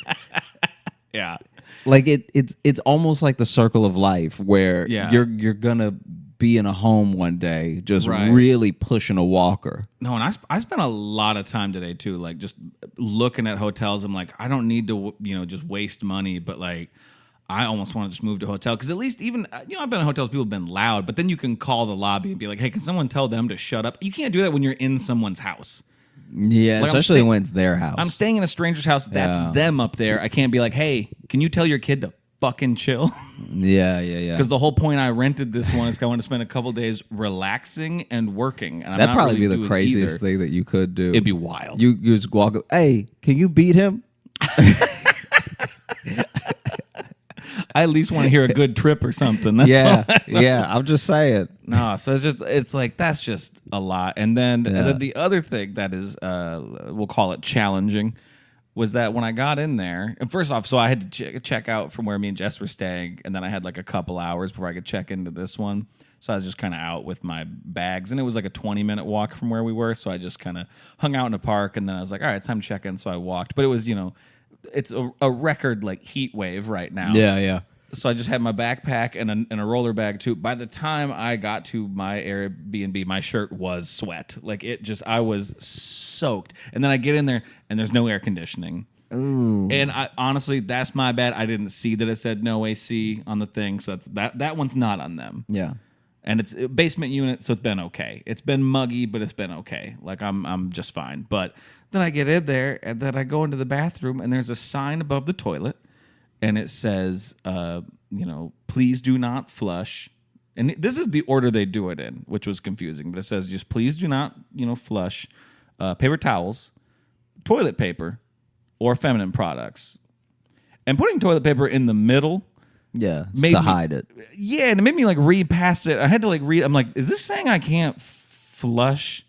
[SPEAKER 3] Yeah.
[SPEAKER 2] Like it's almost like the circle of life where you're gonna be in a home one day just really pushing a walker.
[SPEAKER 3] No, and I spent a lot of time today too, like just looking at hotels. I'm like, I don't need to just waste money, but like I almost want to just move to a hotel, because at least even I've been in hotels, people have been loud, but then you can call the lobby and be like, hey, can someone tell them to shut up? You can't do that when you're in someone's house.
[SPEAKER 2] Yeah,
[SPEAKER 3] Like,
[SPEAKER 2] especially when it's their house.
[SPEAKER 3] I'm staying in a stranger's house. That's them up there. I can't be like, hey, can you tell your kid to fucking chill?
[SPEAKER 2] Yeah.
[SPEAKER 3] Because the whole point I rented this one is I want to spend a couple days relaxing and working. And
[SPEAKER 2] That'd
[SPEAKER 3] I'm not
[SPEAKER 2] probably
[SPEAKER 3] really
[SPEAKER 2] be the
[SPEAKER 3] doing
[SPEAKER 2] craziest
[SPEAKER 3] either.
[SPEAKER 2] thing that you could do.
[SPEAKER 3] It'd be wild.
[SPEAKER 2] You just walk up, hey, can you beat him?
[SPEAKER 3] I at least want to hear a good trip or something. That's
[SPEAKER 2] Yeah,
[SPEAKER 3] all.
[SPEAKER 2] yeah. I'm just saying.
[SPEAKER 3] No, so it's like that's just a lot. And then the other thing that is, we'll call it challenging, was that when I got in there, and first off, so I had to check out from where me and Jess were staying, and then I had like a couple hours before I could check into this one. So I was just kind of out with my bags, and it was like a 20-minute walk from where we were. So I just kind of hung out in a park, and then I was like, all right, it's time to check in. So I walked, but it was, it's a record like heat wave right now.
[SPEAKER 2] Yeah.
[SPEAKER 3] So I just had my backpack and a roller bag too. By the time I got to my Airbnb, my shirt was sweat. Like I was soaked. And then I get in there and there's no air conditioning. Ooh. And honestly, that's my bad. I didn't see that it said no AC on the thing. So that one's not on them.
[SPEAKER 2] Yeah.
[SPEAKER 3] And it's a basement unit, so it's been okay. It's been muggy, but it's been okay. Like I'm just fine. But then I get in there and then I go into the bathroom and there's a sign above the toilet. And it says, please do not flush. And this is the order they do it in, which was confusing. But it says, just please do not, flush paper towels, toilet paper, or feminine products. And putting toilet paper in the middle.
[SPEAKER 2] Yeah, to hide it.
[SPEAKER 3] Yeah, and it made me like read past it. I had to like read. I'm like, is this saying I can't flush?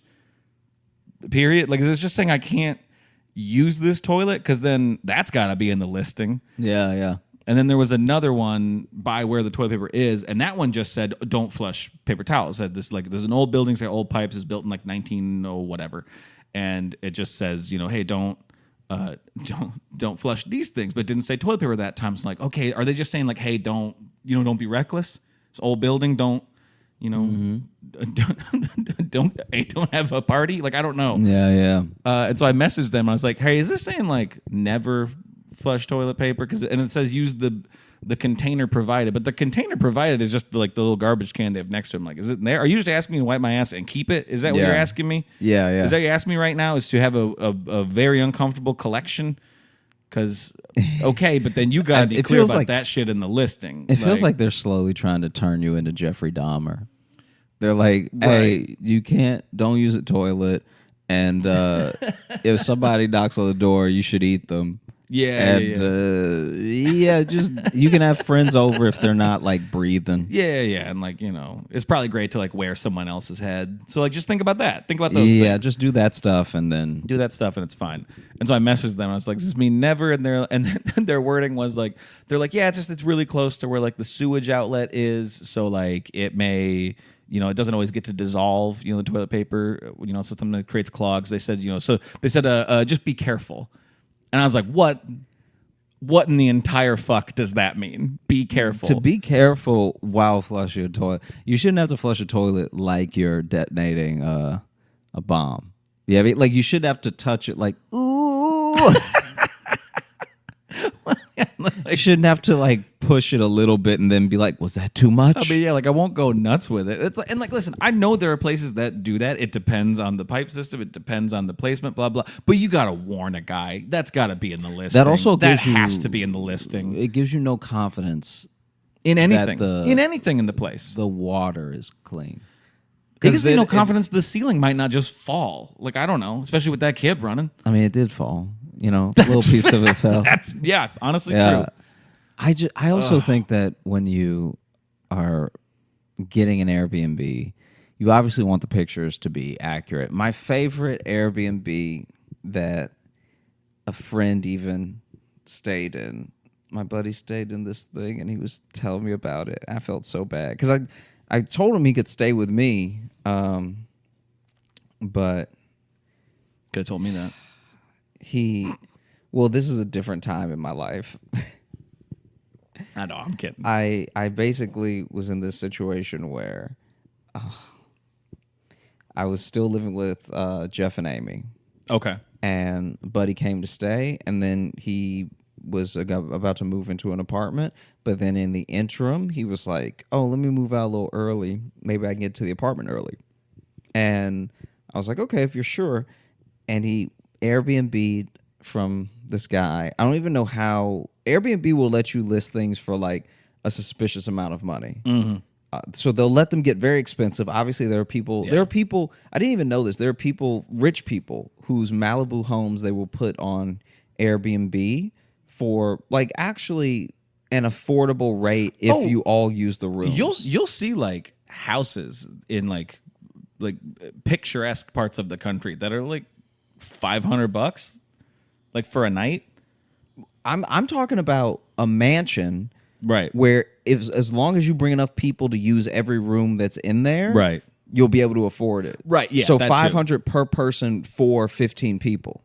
[SPEAKER 3] Period. Like, is this just saying I can't use this toilet? Because then that's got to be in the listing.
[SPEAKER 2] Yeah.
[SPEAKER 3] And then there was another one by where the toilet paper is, and that one just said, don't flush paper towels. It said this, like, there's an old building, say old pipes, is built in like 1900 whatever. And it just says, hey, don't flush these things, but it didn't say toilet paper that time. It's like, okay, are they just saying like, hey, don't be reckless? It's old building, don't have a party. Like, I don't know.
[SPEAKER 2] Yeah.
[SPEAKER 3] And so I messaged them. I was like, hey, is this saying like never flush toilet paper? And it says use the container provided, but the container provided is just like the little garbage can they have next to them. Like, is it there? Are you just asking me to wipe my ass and keep it? Is that what you're asking me?
[SPEAKER 2] Yeah.
[SPEAKER 3] Is that what you're asking me right now? Is to have a very uncomfortable collection? Because okay, but then you got to be clear about like, that shit in the listing.
[SPEAKER 2] It feels like they're slowly trying to turn you into Jeffrey Dahmer. They're like, hey, don't use a toilet, and if somebody knocks on the door, you should eat them.
[SPEAKER 3] Yeah,
[SPEAKER 2] just you can have friends over if they're not like breathing.
[SPEAKER 3] Yeah, and like it's probably great to like wear someone else's head. So like just think about that. Think about those things.
[SPEAKER 2] Yeah, just do that stuff and then
[SPEAKER 3] do that stuff and it's fine. And so I messaged them. I was like, "Does this mean never?" And their wording was like, they're like, "Yeah, it's really close to where like the sewage outlet is. So like it may." It doesn't always get to dissolve, the toilet paper, so sometimes it creates clogs. They said, just be careful. And I was like, what in the entire fuck does that mean? Be careful.
[SPEAKER 2] To be careful while flushing a toilet. You shouldn't have to flush a toilet like you're detonating a bomb. Yeah, like you should have to touch it like, ooh. You shouldn't have to like push it a little bit and then be like, was that too much?
[SPEAKER 3] I mean, yeah, like I won't go nuts with it. It's like, and like, listen, I know there are places that do that. It depends on the pipe system. It depends on the placement, blah, blah. But you got to warn a guy. That's got to be in the listing. That has to be in the listing.
[SPEAKER 2] It gives you no confidence
[SPEAKER 3] in anything. In anything in the place.
[SPEAKER 2] The water is clean.
[SPEAKER 3] It gives me no confidence the ceiling might not just fall. Like, I don't know, especially with that kid running.
[SPEAKER 2] I mean, it did fall. A little piece of it fell.
[SPEAKER 3] That's honestly true.
[SPEAKER 2] I also think that when you are getting an Airbnb, you obviously want the pictures to be accurate. My favorite Airbnb that a friend even stayed in, my buddy stayed in this thing, and he was telling me about it. I felt so bad because I told him he could stay with me, but
[SPEAKER 3] could have told me that.
[SPEAKER 2] This is a different time in my life.
[SPEAKER 3] I know, I'm kidding.
[SPEAKER 2] I basically was in this situation where I was still living with Jeff and Amy.
[SPEAKER 3] Okay.
[SPEAKER 2] And Buddy came to stay, and then he was about to move into an apartment. But then in the interim, he was like, oh, let me move out a little early. Maybe I can get to the apartment early. And I was like, okay, if you're sure. and he Airbnb'd from this guy. I don't even know how Airbnb will let you list things for like a suspicious amount of money. So they'll let them get very expensive. Obviously, there are people.
[SPEAKER 3] Yeah.
[SPEAKER 2] There are people. I didn't even know this. There are people, rich people, whose Malibu homes they will put on Airbnb for like actually an affordable rate if you all use the rooms.
[SPEAKER 3] You'll see like houses in like picturesque parts of the country that are like $500 like for a night.
[SPEAKER 2] I'm talking about a mansion.
[SPEAKER 3] Right.
[SPEAKER 2] Where if as long as you bring enough people to use every room that's in there,
[SPEAKER 3] Right.
[SPEAKER 2] you'll be able to afford it.
[SPEAKER 3] Right, yeah,
[SPEAKER 2] So
[SPEAKER 3] that too.
[SPEAKER 2] 500 per person for 15 people.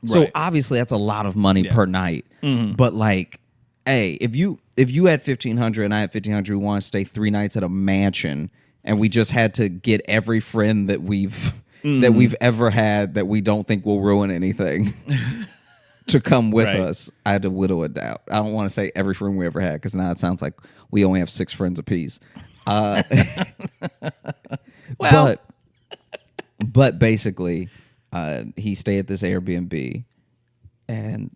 [SPEAKER 2] So
[SPEAKER 3] Right.
[SPEAKER 2] obviously that's a lot of money per night. But like, hey, if you had 1,500 and I had 1,500 who want to stay 3 nights at a mansion, and we just had to get every friend that we've ever had that we don't think will ruin anything. To come with us, I had to whittle it down. I don't want to say every friend we ever had because now it sounds like we only have 6 friends apiece.
[SPEAKER 3] Well,
[SPEAKER 2] but basically, he stayed at this Airbnb, and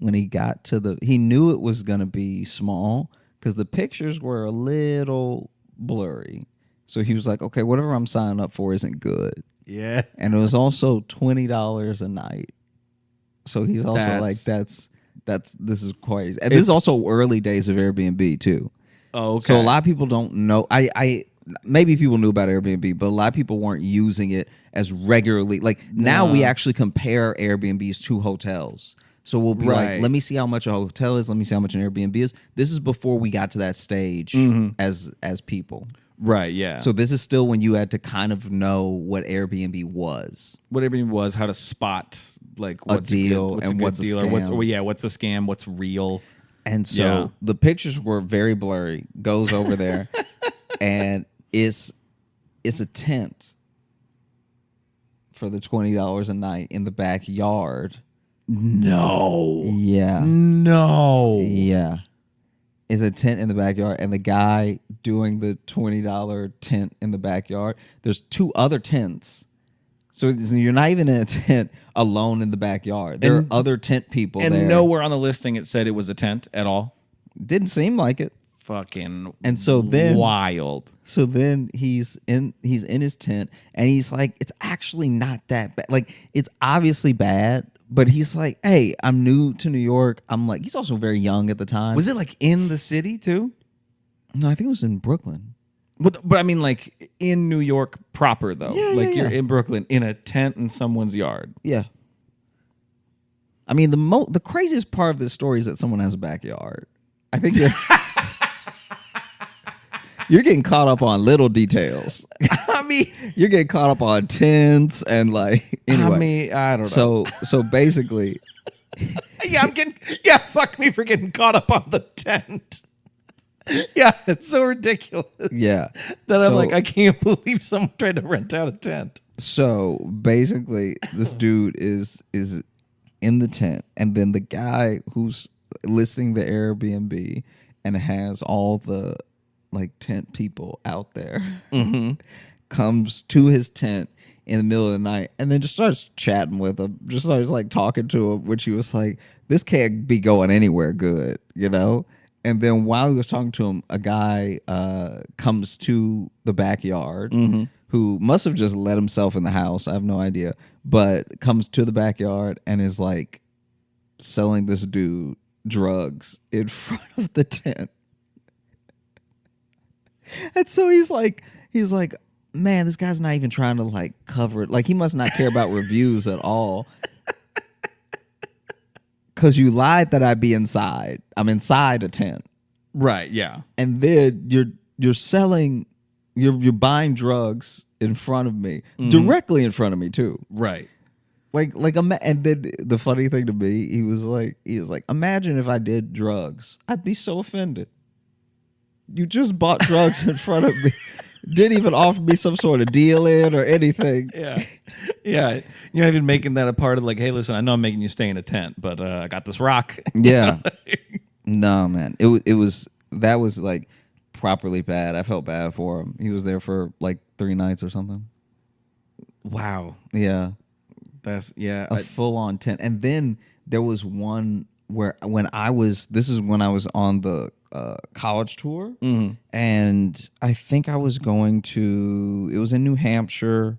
[SPEAKER 2] when he got to he knew it was gonna be small because the pictures were a little blurry. So he was like, "Okay, whatever I'm signing up for isn't good."
[SPEAKER 3] yeah.
[SPEAKER 2] And it was also $20 a night. So he's also like, this is quite, and this is also early days of Airbnb too.
[SPEAKER 3] Oh, okay.
[SPEAKER 2] So a lot of people don't know. I maybe people knew about Airbnb, but a lot of people weren't using it as regularly. Like now we actually compare Airbnbs to hotels. So we'll be like, let me see how much a hotel is. Let me see how much an Airbnb is. This is before we got to that stage as people.
[SPEAKER 3] Right, yeah.
[SPEAKER 2] So this is still when you had to kind of know what Airbnb was.
[SPEAKER 3] What Airbnb was, how to spot like what's
[SPEAKER 2] a deal
[SPEAKER 3] what's
[SPEAKER 2] and
[SPEAKER 3] a
[SPEAKER 2] what's a
[SPEAKER 3] deal,
[SPEAKER 2] scam.
[SPEAKER 3] What's a scam, what's real.
[SPEAKER 2] And so the pictures were very blurry. Goes over there and it's a tent for the $20 a night in the backyard.
[SPEAKER 3] No.
[SPEAKER 2] Yeah.
[SPEAKER 3] No.
[SPEAKER 2] Yeah. Is a tent in the backyard, and the guy doing the $20 tent in the backyard, there's 2 other tents. So you're not even in a tent alone in the backyard. There are other tent people there.
[SPEAKER 3] And nowhere on the listing it said it was a tent at all.
[SPEAKER 2] Didn't seem like it.
[SPEAKER 3] Fucking
[SPEAKER 2] And so then
[SPEAKER 3] wild.
[SPEAKER 2] So then he's in his tent, and he's like, it's actually not that bad. Like, it's obviously bad, but he's like, hey, I'm new to New York. I'm like, he's also very young at the time.
[SPEAKER 3] Was it like in the city too?
[SPEAKER 2] No, I think it was in Brooklyn.
[SPEAKER 3] But I mean, like in New York proper though.
[SPEAKER 2] Yeah,
[SPEAKER 3] like
[SPEAKER 2] yeah,
[SPEAKER 3] you're
[SPEAKER 2] yeah.
[SPEAKER 3] in Brooklyn in a tent in someone's yard.
[SPEAKER 2] Yeah. I mean, the craziest part of this story is that someone has a backyard. I think you're getting caught up on little details.
[SPEAKER 3] I mean,
[SPEAKER 2] You're getting caught up on tents and like anyway.
[SPEAKER 3] I mean, I don't know.
[SPEAKER 2] So basically,
[SPEAKER 3] Fuck me for getting caught up on the tent. Yeah, it's so ridiculous.
[SPEAKER 2] yeah.
[SPEAKER 3] That I'm
[SPEAKER 2] So-
[SPEAKER 3] like, I can't believe someone tried to rent out a tent.
[SPEAKER 2] So basically, this dude is in the tent, and then the guy who's listing the Airbnb and has all the like tent people out there comes to his tent in the middle of the night and then just starts chatting with him, just starts like talking to him, which he was like, this can't be going anywhere good, you know? And then while he was talking to him, a guy comes to the backyard who must have just let himself in the house. I have no idea. But comes to the backyard and is like selling this dude drugs in front of the tent. And so he's like, man, this guy's not even trying to like cover it. Like he must not care about reviews at all. Cause you lied that I'd be inside. I'm inside a tent.
[SPEAKER 3] Right, yeah.
[SPEAKER 2] And then you're selling, you're buying drugs in front of me, directly in front of me too.
[SPEAKER 3] Right.
[SPEAKER 2] And then the funny thing to me, he was like, imagine if I did drugs, I'd be so offended. You just bought drugs in front of me, didn't even offer me some sort of deal in or anything.
[SPEAKER 3] Yeah. Yeah. You're not even making that a part of like, hey, listen, I know I'm making you stay in a tent, but I got this rock.
[SPEAKER 2] Yeah. No, man. That was like properly bad. I felt bad for him. He was there for like 3 nights or something.
[SPEAKER 3] Wow.
[SPEAKER 2] Yeah.
[SPEAKER 3] That's yeah.
[SPEAKER 2] A full on tent. And then there was one where this is when I was on the college tour, and I think I was going to, it was in New Hampshire.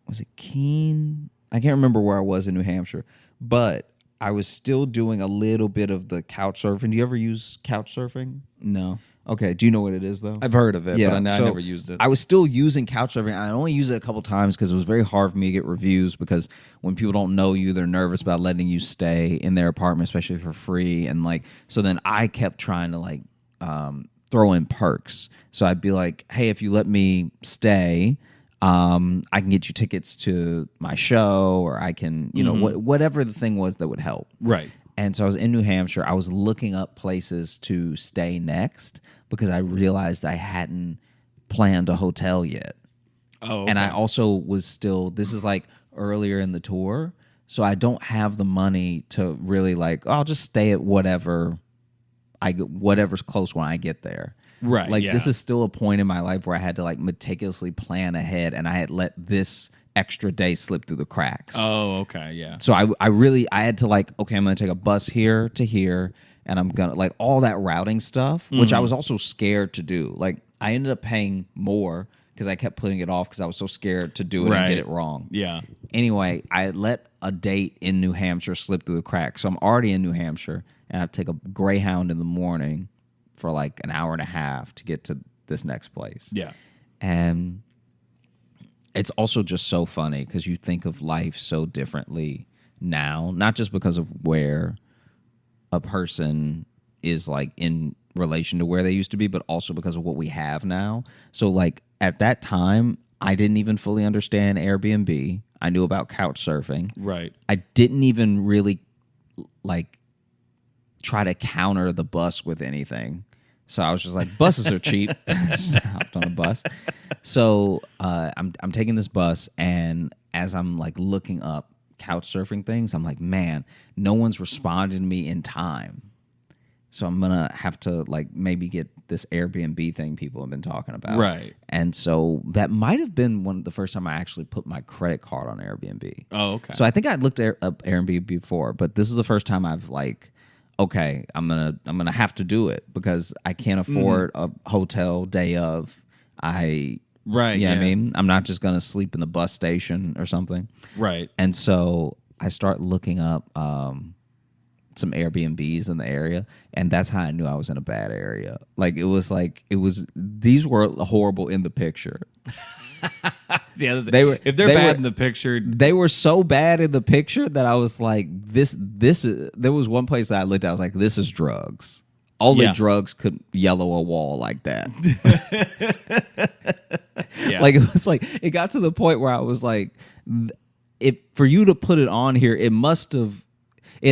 [SPEAKER 2] Was it Keene? I can't remember where I was in New Hampshire, but I was still doing a little bit of the couch surfing. Do you ever use couch surfing?
[SPEAKER 3] No.
[SPEAKER 2] Okay. Do you know what it is, though?
[SPEAKER 3] I've heard of it,
[SPEAKER 2] Yeah,
[SPEAKER 3] but I
[SPEAKER 2] so
[SPEAKER 3] never used it.
[SPEAKER 2] I was still using couch surfing. I only used it a couple times because it was very hard for me to get reviews, because when people don't know you, they're nervous about letting you stay in their apartment, especially for free. And like, so then I kept trying to like throw in perks. So I'd be like, hey, if you let me stay, I can get you tickets to my show, or I can, you know, whatever the thing was that would help.
[SPEAKER 3] Right.
[SPEAKER 2] And so I was in New Hampshire. I was looking up places to stay next because I realized I hadn't planned a hotel yet.
[SPEAKER 3] Oh, okay.
[SPEAKER 2] And I also was still, this is like earlier in the tour, so I don't have the money to really like, I'll just stay at whatever's close when I get there.
[SPEAKER 3] Right.
[SPEAKER 2] Like
[SPEAKER 3] yeah.
[SPEAKER 2] this is still a point in my life where I had to like meticulously plan ahead, and I had let this extra day slip through the cracks.
[SPEAKER 3] Oh, okay, yeah.
[SPEAKER 2] So I had to like, okay, I'm going to take a bus here to here, and I'm going to like all that routing stuff, which I was also scared to do. Like I ended up paying more because I kept putting it off because I was so scared to do it and get it wrong.
[SPEAKER 3] Yeah.
[SPEAKER 2] Anyway, I let a date in New Hampshire slip through the cracks. So I'm already in New Hampshire, and I have to take a Greyhound in the morning for like an hour and a half to get to this next place.
[SPEAKER 3] Yeah.
[SPEAKER 2] And it's also just so funny because you think of life so differently now, not just because of where a person is like in relation to where they used to be, but also because of what we have now. So like at that time, I didn't even fully understand Airbnb. I knew about couch surfing.
[SPEAKER 3] Right.
[SPEAKER 2] I didn't even really like try to counter the bus with anything. So I was just like, buses are cheap. Just hopped on a bus. So I'm taking this bus, and as I'm like looking up couch surfing things, I'm like, man, no one's responded to me in time. So I'm gonna have to like maybe get this Airbnb thing people have been talking about.
[SPEAKER 3] Right.
[SPEAKER 2] And so that might have been the first time I actually put my credit card on Airbnb.
[SPEAKER 3] Oh, okay.
[SPEAKER 2] So I think I'd looked up Airbnb before, but this is the first time I've like, okay, I'm gonna have to do it because I can't afford a hotel day of.
[SPEAKER 3] Right.
[SPEAKER 2] I mean, I'm not just gonna sleep in the bus station or something.
[SPEAKER 3] Right.
[SPEAKER 2] And so I start looking up some Airbnbs in the area, and that's how I knew I was in a bad area. Like these were horrible in the picture.
[SPEAKER 3] Yeah,
[SPEAKER 2] If
[SPEAKER 3] they're bad in the picture,
[SPEAKER 2] they were so bad in the picture that I was like, this is. There was one place that I looked at, I was like, this is drugs. Only drugs could yellow a wall like that.
[SPEAKER 3] yeah.
[SPEAKER 2] Like it was like it got to the point where I was like, for you to put it on here, it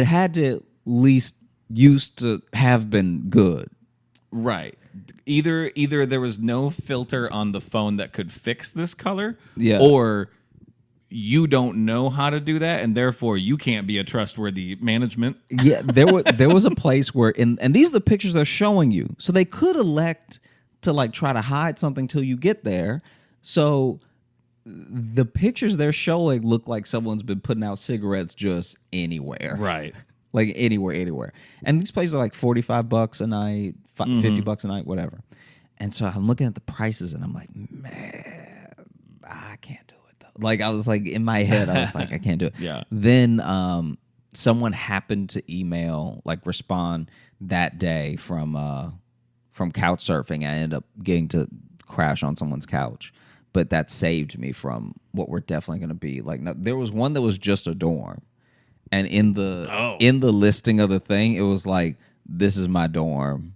[SPEAKER 2] had to at least used to have been good.
[SPEAKER 3] Right. Either there was no filter on the phone that could fix this color, or you don't know how to do that, and therefore you can't be a trustworthy management.
[SPEAKER 2] Yeah, there was a place where and these are the pictures they're showing you. So they could elect to like try to hide something till you get there. So the pictures they're showing look like someone's been putting out cigarettes just anywhere.
[SPEAKER 3] Right.
[SPEAKER 2] Like anywhere. And these places are like $45 a night, $50 a night, whatever. And so I'm looking at the prices and I'm like, man, I can't do it though. Like I was like in my head, I was like, I can't do it.
[SPEAKER 3] Yeah.
[SPEAKER 2] Then someone happened to respond that day from couch surfing. I ended up getting to crash on someone's couch. But that saved me from what we're definitely going to be. Like there was one that was just a dorm. And in the listing of the thing, it was like, this is my dorm.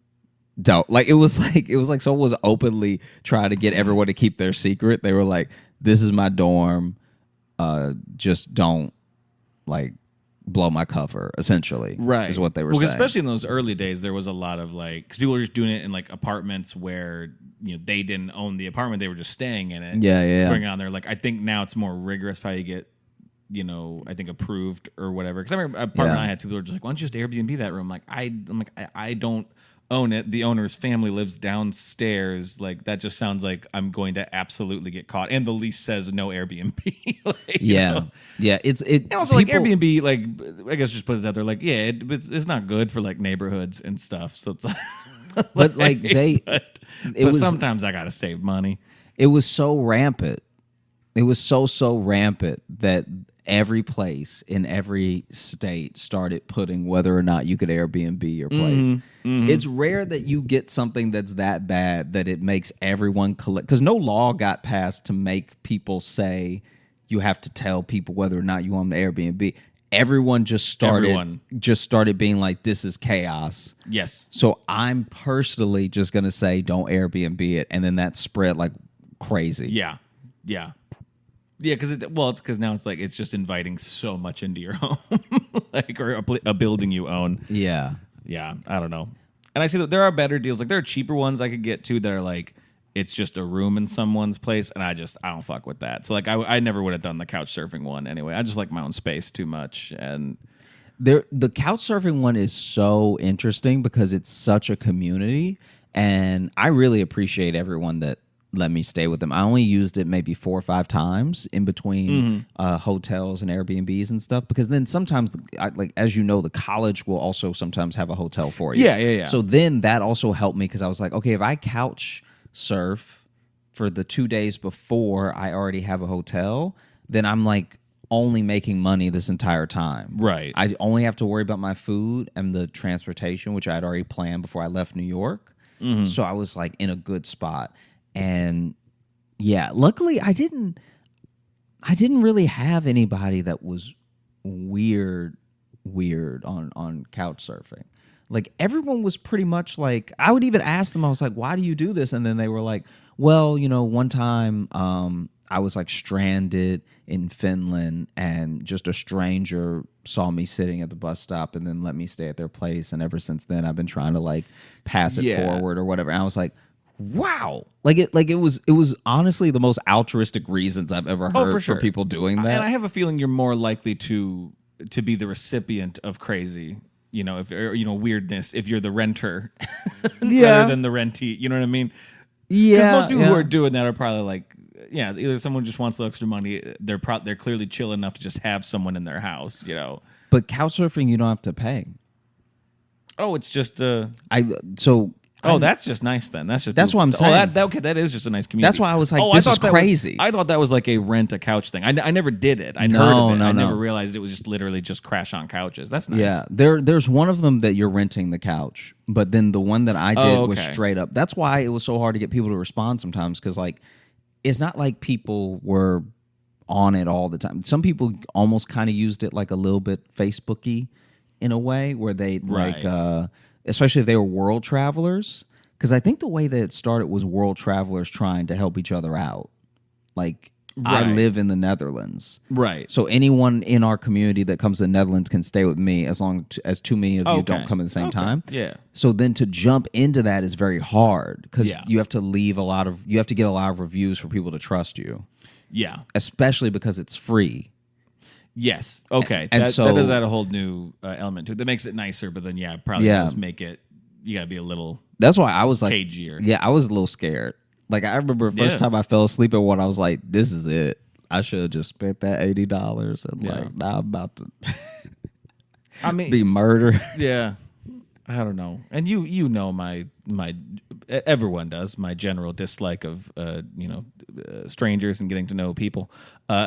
[SPEAKER 2] Don't like it was like someone was openly trying to get everyone to keep their secret. They were like, this is my dorm. Just don't like blow my cover, essentially.
[SPEAKER 3] Right.
[SPEAKER 2] Is what they were saying.
[SPEAKER 3] Especially in those early days, there was a lot of like, because people were just doing it in like apartments where, you know, they didn't own the apartment, they were just staying in it.
[SPEAKER 2] Yeah.
[SPEAKER 3] Putting it on there. Like, I think now it's more rigorous how you get, you know, I think approved or whatever. Because I remember an apartment I had, two people were just like, why don't you just Airbnb that room? I don't own it. The owner's family lives downstairs. Like that just sounds like I'm going to absolutely get caught. And the lease says no Airbnb. Like,
[SPEAKER 2] Yeah,
[SPEAKER 3] you know?
[SPEAKER 2] yeah. It's
[SPEAKER 3] And also like Airbnb, like I guess just put it out there. Like it's not good for like neighborhoods and stuff. So it's
[SPEAKER 2] but like
[SPEAKER 3] but sometimes I gotta save money.
[SPEAKER 2] It was so rampant. It was so rampant that every place in every state started putting whether or not you could Airbnb your place. It's rare that you get something that's that bad that it makes everyone collect, because no law got passed to make people say you have to tell people whether or not you want the Airbnb. Everyone just started being like, this is chaos.
[SPEAKER 3] Yes.
[SPEAKER 2] So I'm personally just gonna say don't Airbnb it, and then that spread like crazy.
[SPEAKER 3] Yeah. Because it's because now it's like it's just inviting so much into your home, like or a building you own.
[SPEAKER 2] Yeah.
[SPEAKER 3] I don't know. And I see that there are better deals. Like there are cheaper ones I could get to that are like it's just a room in someone's place, and I don't fuck with that. So like I never would have done the couch surfing one anyway. I just like my own space too much. And
[SPEAKER 2] the couch surfing one is so interesting because it's such a community, and I really appreciate everyone that let me stay with them. I only used it maybe 4 or 5 times in between hotels and Airbnbs and stuff, because then sometimes, like as you know, the college will also sometimes have a hotel for you.
[SPEAKER 3] Yeah.
[SPEAKER 2] So then that also helped me because I was like, okay, if I couch surf for the 2 days before I already have a hotel, then I'm like only making money this entire time.
[SPEAKER 3] Right.
[SPEAKER 2] I only have to worry about my food and the transportation, which I had already planned before I left New York. So I was like in a good spot. And yeah, luckily I didn't really have anybody that was weird on couch surfing. Like everyone was pretty much like, I would even ask them, I was like, why do you do this? And then they were like, well, one time I was like stranded in Finland and just a stranger saw me sitting at the bus stop and then let me stay at their place. And ever since then I've been trying to like pass it forward or whatever. And I was like, wow. It was honestly the most altruistic reasons I've ever heard for people doing that.
[SPEAKER 3] And I have a feeling you're more likely to be the recipient of crazy, if weirdness if you're the renter rather than the rentee. You know what I mean?
[SPEAKER 2] Yeah.
[SPEAKER 3] Because most people who are doing that are probably like, either someone just wants the extra money. They're clearly chill enough to just have someone in their house.
[SPEAKER 2] But couch surfing, you don't have to pay.
[SPEAKER 3] Oh, it's just
[SPEAKER 2] that's
[SPEAKER 3] just nice then. That's
[SPEAKER 2] what I'm saying.
[SPEAKER 3] That is just a nice community.
[SPEAKER 2] That's why I was like, this is crazy.
[SPEAKER 3] I thought that was like a rent a couch thing. I never did it. I'd heard of it. I never realized it was just literally just crash on couches. That's nice.
[SPEAKER 2] Yeah, there's one of them that you're renting the couch, but then the one that I did was straight up. That's why it was so hard to get people to respond sometimes, because like it's not like people were on it all the time. Some people almost kind of used it like a little bit Facebooky in a way where they like. Especially if they were world travelers, because I think the way that it started was world travelers trying to help each other out. Like, I live in the Netherlands.
[SPEAKER 3] Right.
[SPEAKER 2] So anyone in our community that comes to the Netherlands can stay with me as long as too many of you don't come at the same time.
[SPEAKER 3] Yeah.
[SPEAKER 2] So then to jump into that is very hard, because you have to get a lot of reviews for people to trust you.
[SPEAKER 3] Yeah.
[SPEAKER 2] Especially because it's free.
[SPEAKER 3] Yes. Okay.
[SPEAKER 2] And
[SPEAKER 3] that does add a whole new element to it. That makes it nicer, but then probably does make it. You got to be a little.
[SPEAKER 2] That's why I was like,
[SPEAKER 3] cagier.
[SPEAKER 2] Yeah, I was a little scared. Like I remember the first time I fell asleep at one, I was like, "This is it. I should have just spent that $80." And like now I'm about to, be murdered.
[SPEAKER 3] Yeah. I don't know. And you know my everyone does my general dislike of strangers and getting to know people.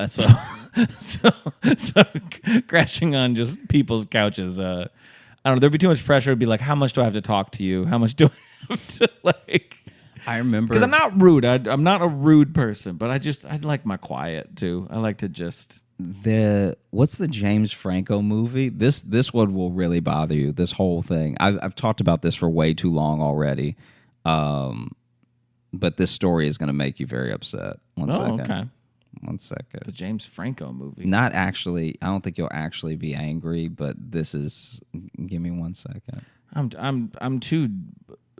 [SPEAKER 3] So crashing on just people's couches. I don't know. There'd be too much pressure. It'd be like, how much do I have to talk to you? How much do I have to like?
[SPEAKER 2] I remember
[SPEAKER 3] because I'm not rude. I'm not a rude person, but I like my quiet too. I like to just.
[SPEAKER 2] What's the James Franco movie? This one will really bother you. This whole thing. I've talked about this for way too long already, but this story is going to make you very upset. One second.
[SPEAKER 3] Okay.
[SPEAKER 2] 1 second.
[SPEAKER 3] The James Franco movie.
[SPEAKER 2] Not actually. I don't think you'll actually be angry, but this is. Give me 1 second.
[SPEAKER 3] I'm too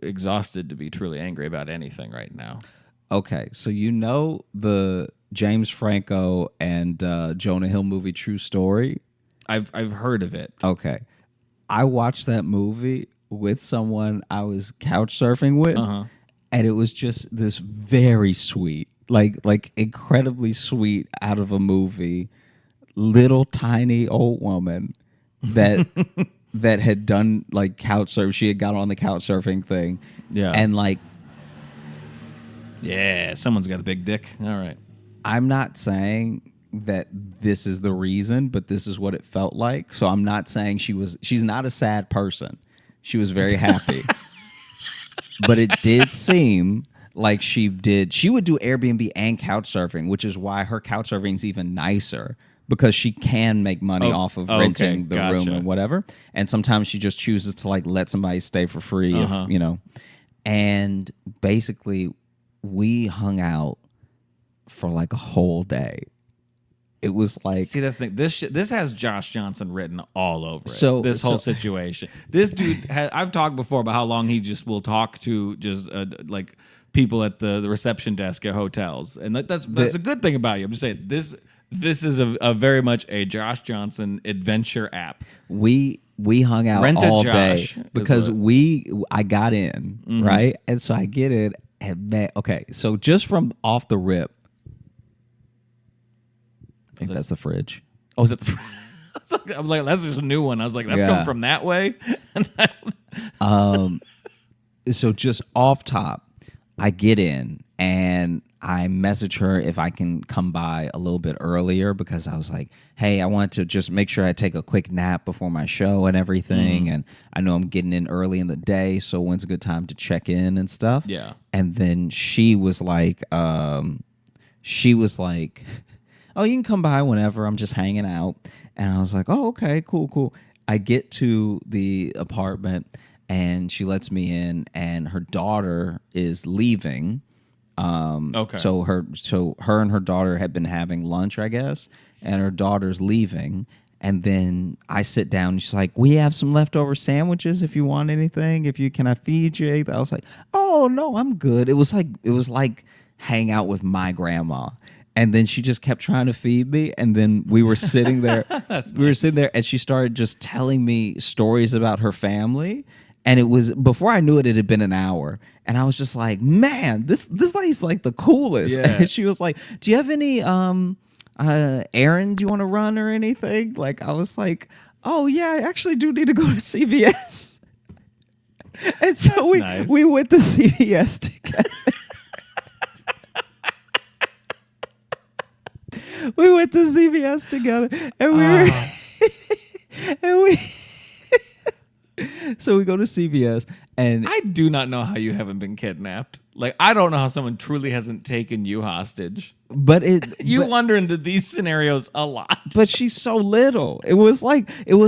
[SPEAKER 3] exhausted to be truly angry about anything right now.
[SPEAKER 2] Okay, so the James Franco and Jonah Hill movie True Story?
[SPEAKER 3] I've heard of it.
[SPEAKER 2] Okay. I watched that movie with someone I was couch surfing with, and it was just this very sweet, like incredibly sweet out of a movie, little tiny old woman that that had done like couch surf. She had got on the couch surfing thing, and like,
[SPEAKER 3] yeah, someone's got a big dick. All right,
[SPEAKER 2] I'm not saying that this is the reason, but this is what it felt like. So I'm not saying she's not a sad person. She was very happy. But it did seem like she would do Airbnb and couch surfing, which is why her couch surfing is even nicer, because she can make money off of renting the room and whatever. And sometimes she just chooses to like let somebody stay for free, if, you know. And basically we hung out for like a whole day. It was like,
[SPEAKER 3] see, that's the thing. This has Josh Johnson written all over it. This whole situation. This dude, I've talked before about how long he just will talk to just like people at the reception desk at hotels, and that's a good thing about you. I'm just saying this is a very much a Josh Johnson adventure app.
[SPEAKER 2] We hung out all day because I got in right, and so I get in, and man, okay, so just from off the rip. I think that's a fridge.
[SPEAKER 3] Oh, is that the fridge? I was like, that's just a new one. I was like, that's coming from that way.
[SPEAKER 2] So just off top, I get in and I message her if I can come by a little bit earlier, because I was like, hey, I want to just make sure I take a quick nap before my show and everything. And I know I'm getting in early in the day, so when's a good time to check in and stuff?
[SPEAKER 3] Yeah.
[SPEAKER 2] And then she was like, oh, you can come by whenever. I'm just hanging out. And I was like, oh, okay, cool. I get to the apartment and she lets me in, and her daughter is leaving.
[SPEAKER 3] Okay.
[SPEAKER 2] So her and her daughter had been having lunch, I guess, and her daughter's leaving. And then I sit down and she's like, we have some leftover sandwiches if you want anything. Can I feed you? I was like, oh no, I'm good. It was like hang out with my grandma. And then she just kept trying to feed me. And then we were sitting there. Were sitting there, and she started just telling me stories about her family. And it was, before I knew it, it had been an hour. And I was just like, man, this lady's like the coolest.
[SPEAKER 3] Yeah.
[SPEAKER 2] And she was like, do you have any errands you want to run or anything? Like, I was like, oh yeah, I actually do need to go to CVS. And so we went to CVS together. We went to CVS together, and so we go to CVS, and
[SPEAKER 3] I do not know how you haven't been kidnapped. Like, I don't know how someone truly hasn't taken you hostage.
[SPEAKER 2] But
[SPEAKER 3] wonder into these scenarios a lot.
[SPEAKER 2] But she's so little. It was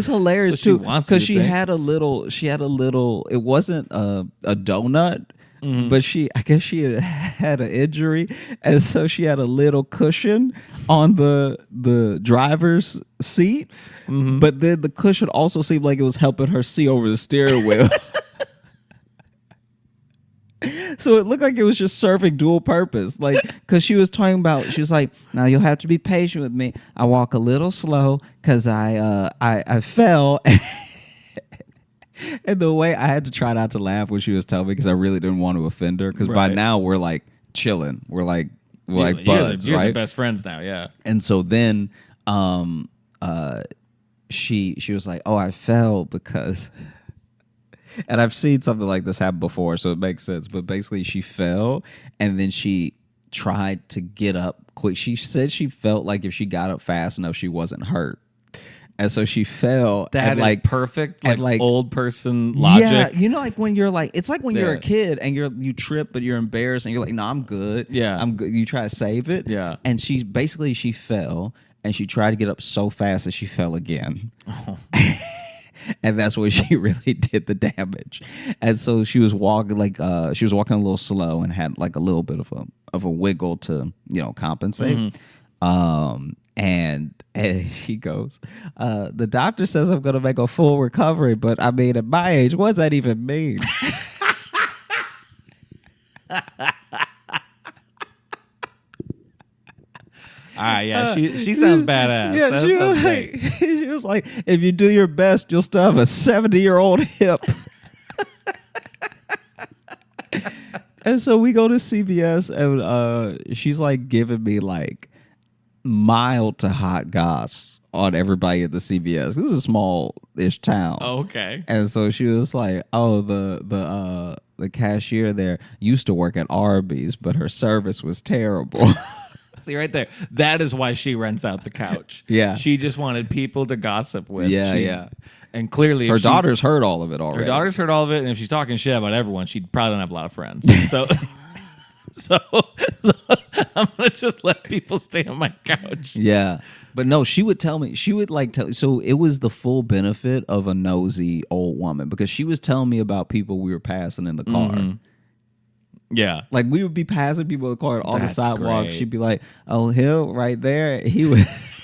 [SPEAKER 2] hilarious too, because she had a little. It wasn't a donut. Mm-hmm. But I guess she had an injury, and so she had a little cushion on the driver's seat. Mm-hmm. But then the cushion also seemed like it was helping her see over the steering wheel. So it looked like it was just serving dual purpose. Like, because she was like, now you'll have to be patient with me. I walk a little slow because I fell. And the way I had to try not to laugh when she was telling me, because I really didn't want to offend her. Because by now we're like chilling, we're like buds,
[SPEAKER 3] you're
[SPEAKER 2] right?
[SPEAKER 3] best friends now, yeah.
[SPEAKER 2] And so then, she was like, "Oh, I fell because," and I've seen something like this happen before, so it makes sense. But basically, she fell, and then she tried to get up quick. She said she felt like if she got up fast enough, she wasn't hurt. And so she fell.
[SPEAKER 3] That
[SPEAKER 2] and
[SPEAKER 3] is
[SPEAKER 2] like
[SPEAKER 3] perfect, like old person logic.
[SPEAKER 2] Yeah, you know, like when you're like, it's like when you're a kid and you trip, but you're embarrassed, and you're like, no, I'm good.
[SPEAKER 3] Yeah,
[SPEAKER 2] I'm good. You try to save it.
[SPEAKER 3] Yeah,
[SPEAKER 2] and she fell, and she tried to get up so fast that she fell again. Oh. And that's where she really did the damage. And so she was walking a little slow and had like a little bit of a wiggle to compensate. Mm-hmm. And he goes, the doctor says I'm going to make a full recovery, but I mean, at my age, what does that even mean?
[SPEAKER 3] Yeah, she sounds badass.
[SPEAKER 2] Yeah, she was like, if you do your best, you'll still have a 70-year-old hip. And so we go to CVS, and she's like giving me like mild to hot goss on everybody at the CVS. This is a small-ish town.
[SPEAKER 3] Oh, okay.
[SPEAKER 2] And so she was like, "Oh, the cashier there used to work at Arby's, but her service was terrible."
[SPEAKER 3] See right there. That is why she rents out the couch.
[SPEAKER 2] Yeah.
[SPEAKER 3] She just wanted people to gossip with.
[SPEAKER 2] Yeah.
[SPEAKER 3] And clearly,
[SPEAKER 2] Her daughter's heard all of it already.
[SPEAKER 3] Her daughter's heard all of it, and if she's talking shit about everyone, she probably don't have a lot of friends. So, so I'm gonna just let people stay on my couch.
[SPEAKER 2] Yeah. But no, she would tell me, so it was the full benefit of a nosy old woman, because she was telling me about people we were passing in the car.
[SPEAKER 3] Mm-hmm. Yeah.
[SPEAKER 2] Like, we would be passing people in the car on the
[SPEAKER 3] That's
[SPEAKER 2] sidewalk.
[SPEAKER 3] great.
[SPEAKER 2] She'd be like, "Oh, Hill right there, he was."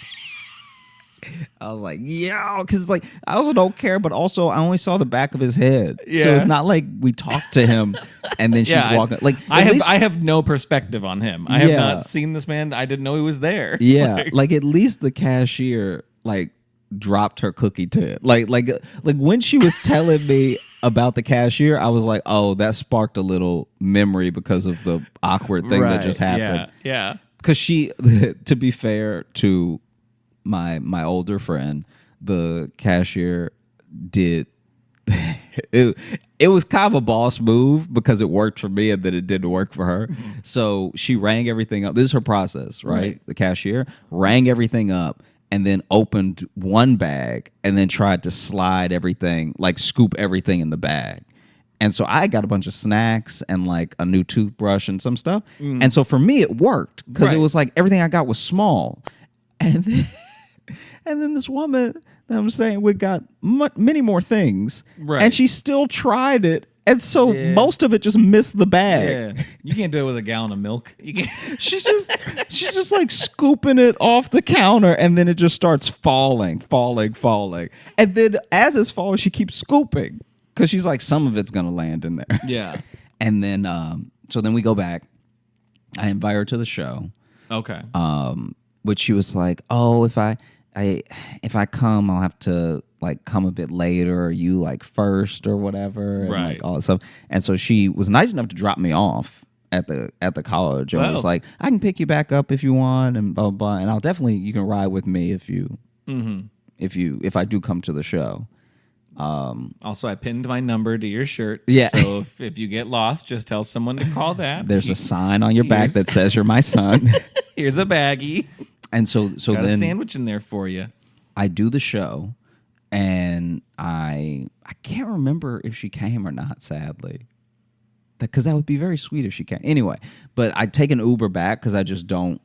[SPEAKER 2] I was like, yeah, because like I also don't care, but also I only saw the back of his head, so
[SPEAKER 3] Yeah.
[SPEAKER 2] it's not like we talked to him and then she's walking. Like,
[SPEAKER 3] I
[SPEAKER 2] at least-
[SPEAKER 3] have no perspective on him. I have
[SPEAKER 2] Yeah.
[SPEAKER 3] not seen this man. I didn't know he was there.
[SPEAKER 2] Yeah, like at least the cashier like dropped her cookie tin. Like when she was telling me about the cashier, I was like, oh, that sparked a little memory because of the awkward thing that just happened.
[SPEAKER 3] Yeah.
[SPEAKER 2] Because she, to be fair to my older friend, the cashier did. It was kind of a boss move because it worked for me and then it didn't work for her. So she rang everything up. This is her process, right? The cashier rang everything up and then opened one bag and then tried to slide everything, like scoop everything in the bag. And so I got a bunch of snacks and like a new toothbrush and some stuff. And so for me, it worked because it was like everything I got was small. And then this woman that I'm saying we got many more things, and she still tried it, and so most of it just missed the bag.
[SPEAKER 3] Yeah. You can't do it with a gallon of milk. You can't.
[SPEAKER 2] she's just like scooping it off the counter, and then it just starts falling, and then as it's falling, she keeps scooping because she's like, some of it's gonna land in there.
[SPEAKER 3] Yeah.
[SPEAKER 2] And then so then we go back. I invite her to the show.
[SPEAKER 3] Okay.
[SPEAKER 2] Which she was like, oh, if I come, I'll have to like come a bit later, or you like first or whatever, and
[SPEAKER 3] Right.
[SPEAKER 2] like all that stuff. And so she was nice enough to drop me off at the college, and was like, I can pick you back up if you want, and blah blah. And I'll definitely, you can ride with me if you if I do come to the show.
[SPEAKER 3] Also, I pinned my number to your shirt.
[SPEAKER 2] Yeah.
[SPEAKER 3] So if you get lost, just tell someone to call that.
[SPEAKER 2] There's a sign on your back
[SPEAKER 3] Here's-
[SPEAKER 2] that says you're my son.
[SPEAKER 3] Here's a baggie.
[SPEAKER 2] And so
[SPEAKER 3] Got a
[SPEAKER 2] then
[SPEAKER 3] sandwich in there for you.
[SPEAKER 2] I do the show, and I can't remember if she came or not, sadly, because that would be very sweet if she came. Anyway, but I take an Uber back because I just don't,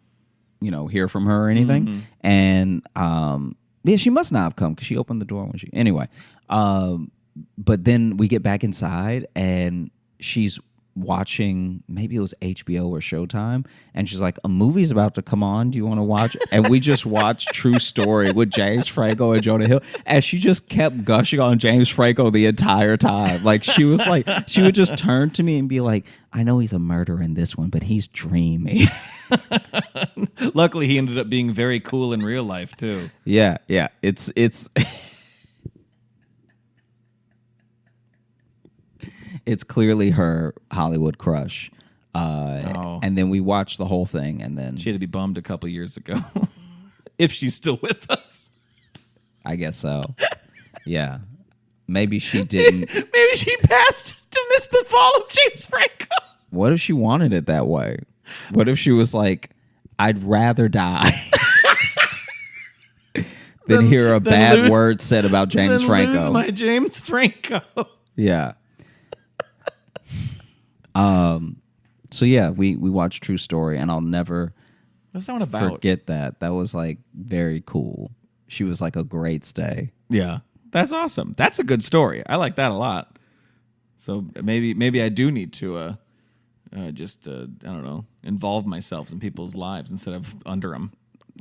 [SPEAKER 2] hear from her or anything. And yeah, she must not have come because she opened the door when she. Anyway, but then we get back inside, and she's watching, maybe it was HBO or Showtime, and she's like, a movie's about to come on, do you want to watch? And we just watched True Story with James Franco and Jonah Hill, and she just kept gushing on James Franco the entire time. Like, she was like, she would just turn to me and be like, I know he's a murderer in this one, but he's dreamy.
[SPEAKER 3] Luckily, he ended up being very cool in real life too.
[SPEAKER 2] Yeah it's it's clearly her Hollywood crush. And then we watched the whole thing, and then
[SPEAKER 3] She had to be bummed a couple years ago. If she's still with us.
[SPEAKER 2] I guess so. Yeah. Maybe she didn't.
[SPEAKER 3] Maybe she passed to miss the fall of James Franco.
[SPEAKER 2] What if she wanted it that way? What if she was like, I'd rather die than hear a bad word said about James Franco?
[SPEAKER 3] Lose my James Franco.
[SPEAKER 2] Yeah. So yeah, we watched True Story, and I'll never
[SPEAKER 3] What's that one about?
[SPEAKER 2] forget that. That was like very cool. She was like a great stay.
[SPEAKER 3] Yeah, that's awesome. That's a good story. I like that a lot. So maybe I do need to just I don't know, involve myself in people's lives instead of under them.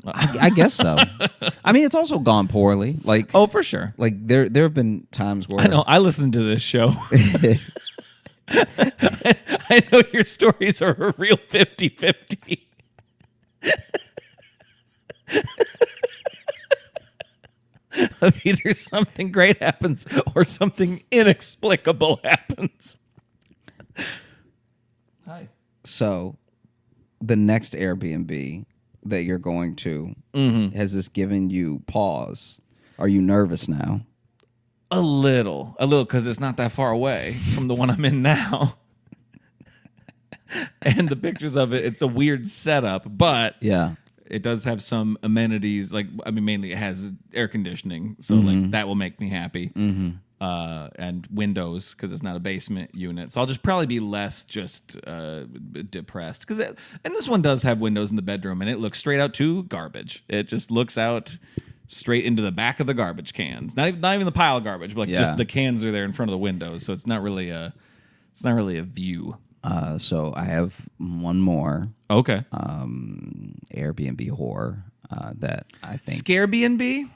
[SPEAKER 2] I guess so. I mean, it's also gone poorly. Like,
[SPEAKER 3] Oh, for sure.
[SPEAKER 2] like there have been times where
[SPEAKER 3] I know. I listened to this show. I know your stories are a real 50-50. Of either something great happens or something inexplicable happens.
[SPEAKER 2] So the next Airbnb that you're going to, has this given you pause? Are you nervous now?
[SPEAKER 3] A little, because it's not that far away from the one I'm in now. And the pictures of it, it's a weird setup, but
[SPEAKER 2] Yeah.
[SPEAKER 3] it does have some amenities. Like, I mean, mainly it has air conditioning, so like that will make me happy. And windows, because it's not a basement unit. So I'll just probably be less just depressed. And this one does have windows in the bedroom, and it looks straight out to garbage. It just looks out straight into the back of the garbage cans. Not even the pile of garbage, but like just the cans are there in front of the windows. So it's not really a view.
[SPEAKER 2] So I have one more
[SPEAKER 3] Okay.
[SPEAKER 2] Airbnb horror that I think
[SPEAKER 3] Scarebnb?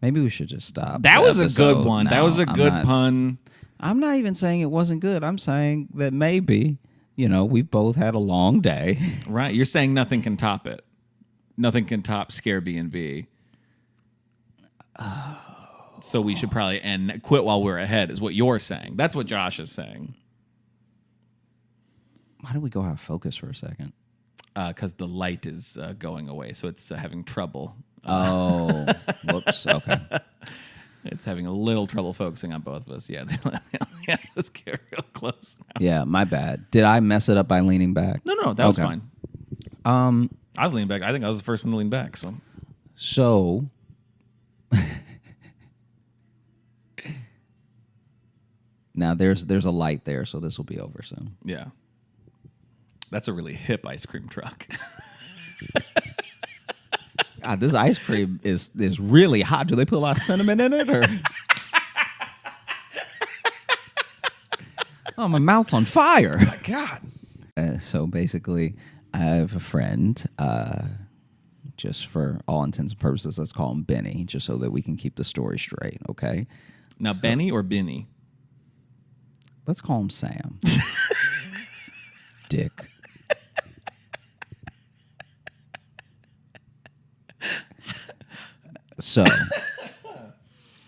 [SPEAKER 2] maybe we should just stop.
[SPEAKER 3] That
[SPEAKER 2] the
[SPEAKER 3] was a
[SPEAKER 2] episode
[SPEAKER 3] good one.
[SPEAKER 2] now.
[SPEAKER 3] That was a good pun.
[SPEAKER 2] I'm not even saying it wasn't good. I'm saying that maybe, we've both had a long day.
[SPEAKER 3] Right. You're saying nothing can top it. Nothing can top Scarebnb. So we should probably quit while we're ahead is what you're saying. That's what Josh is saying.
[SPEAKER 2] Why don't we go out of focus for a second?
[SPEAKER 3] Because the light is going away, so it's having trouble.
[SPEAKER 2] Oh, whoops. Okay.
[SPEAKER 3] It's having a little trouble focusing on both of us. Yeah, let's get real close now.
[SPEAKER 2] Yeah, my bad. Did I mess it up by leaning back?
[SPEAKER 3] No, that was
[SPEAKER 2] Okay.
[SPEAKER 3] fine. I was leaning back. I think I was the first one to lean back.
[SPEAKER 2] So now there's a light there, so this will be over soon.
[SPEAKER 3] Yeah. That's a really hip ice cream truck.
[SPEAKER 2] God, this ice cream is really hot. Do they put a lot of cinnamon in it, or? Oh, my mouth's on fire.
[SPEAKER 3] My God.
[SPEAKER 2] So basically, I have a friend. Just for all intents and purposes, let's call him Benny, just so that we can keep the story straight. Okay.
[SPEAKER 3] Now, Benny or Benny?
[SPEAKER 2] Let's call him Sam. Dick. So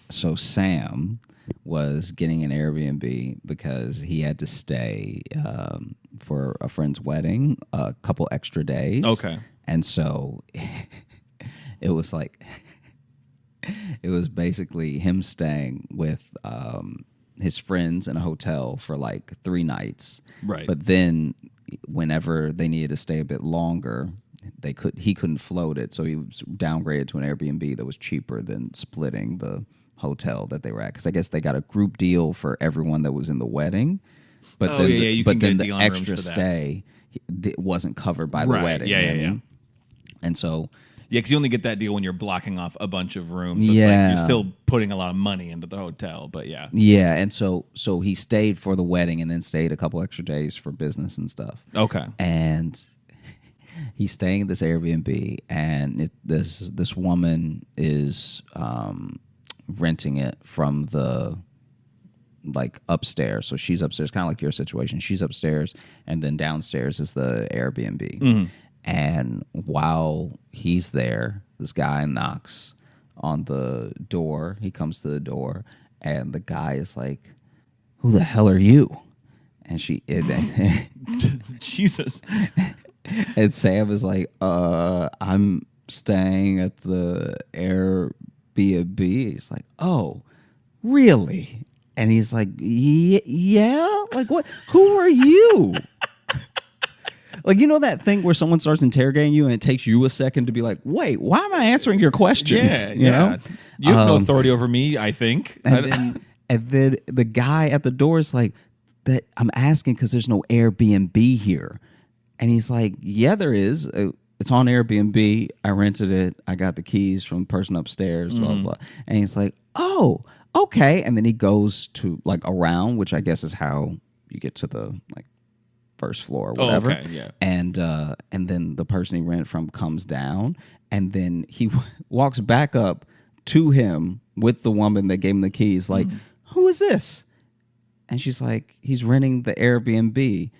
[SPEAKER 2] Sam was getting an Airbnb because he had to stay for a friend's wedding a couple extra days.
[SPEAKER 3] Okay.
[SPEAKER 2] And so it was basically him staying with his friends in a hotel for like 3 nights.
[SPEAKER 3] Right.
[SPEAKER 2] But then whenever they needed to stay a bit longer, he couldn't float it, so he was downgraded to an Airbnb that was cheaper than splitting the hotel that they were at. Because I guess they got a group deal for everyone that was in the wedding, but
[SPEAKER 3] you can get
[SPEAKER 2] then
[SPEAKER 3] a
[SPEAKER 2] the
[SPEAKER 3] deal on rooms
[SPEAKER 2] extra
[SPEAKER 3] for that.
[SPEAKER 2] stay it wasn't covered by the
[SPEAKER 3] Right.
[SPEAKER 2] wedding.
[SPEAKER 3] Yeah,
[SPEAKER 2] you know what I
[SPEAKER 3] yeah.
[SPEAKER 2] mean? And so
[SPEAKER 3] Yeah, because you only get that deal when you're blocking off a bunch of rooms. So
[SPEAKER 2] Yeah.
[SPEAKER 3] it's like you're still putting a lot of money into the hotel, but yeah.
[SPEAKER 2] yeah, and so he stayed for the wedding and then stayed a couple extra days for business and stuff.
[SPEAKER 3] Okay.
[SPEAKER 2] And he's staying at this Airbnb, and this woman is renting it from the upstairs. So she's upstairs, kind of like your situation. She's upstairs, and then downstairs is the Airbnb. And while he's there, this guy knocks on the door. He comes to the door, and the guy is like, "Who the hell are you?" And
[SPEAKER 3] Jesus.
[SPEAKER 2] And Sam is like, I'm staying at the Airbnb. He's like, oh, really? And he's like, yeah? Like, what? Who are you? Like, that thing where someone starts interrogating you and it takes you a second to be like, wait, why am I answering your questions?
[SPEAKER 3] Yeah,
[SPEAKER 2] You know?
[SPEAKER 3] You have no authority over me, I think.
[SPEAKER 2] And then the guy at the door is like, that I'm asking because there's no Airbnb here. And he's like, yeah, there is. It's on Airbnb. I rented it. I got the keys from the person upstairs, blah, blah, blah. And he's like, oh, okay. And then he goes to around, which I guess is how you get to the first floor or whatever.
[SPEAKER 3] Okay, yeah.
[SPEAKER 2] And then the person he rented from comes down, and then he walks back up to him with the woman that gave him the keys, like, who is this? And she's like, he's renting the Airbnb.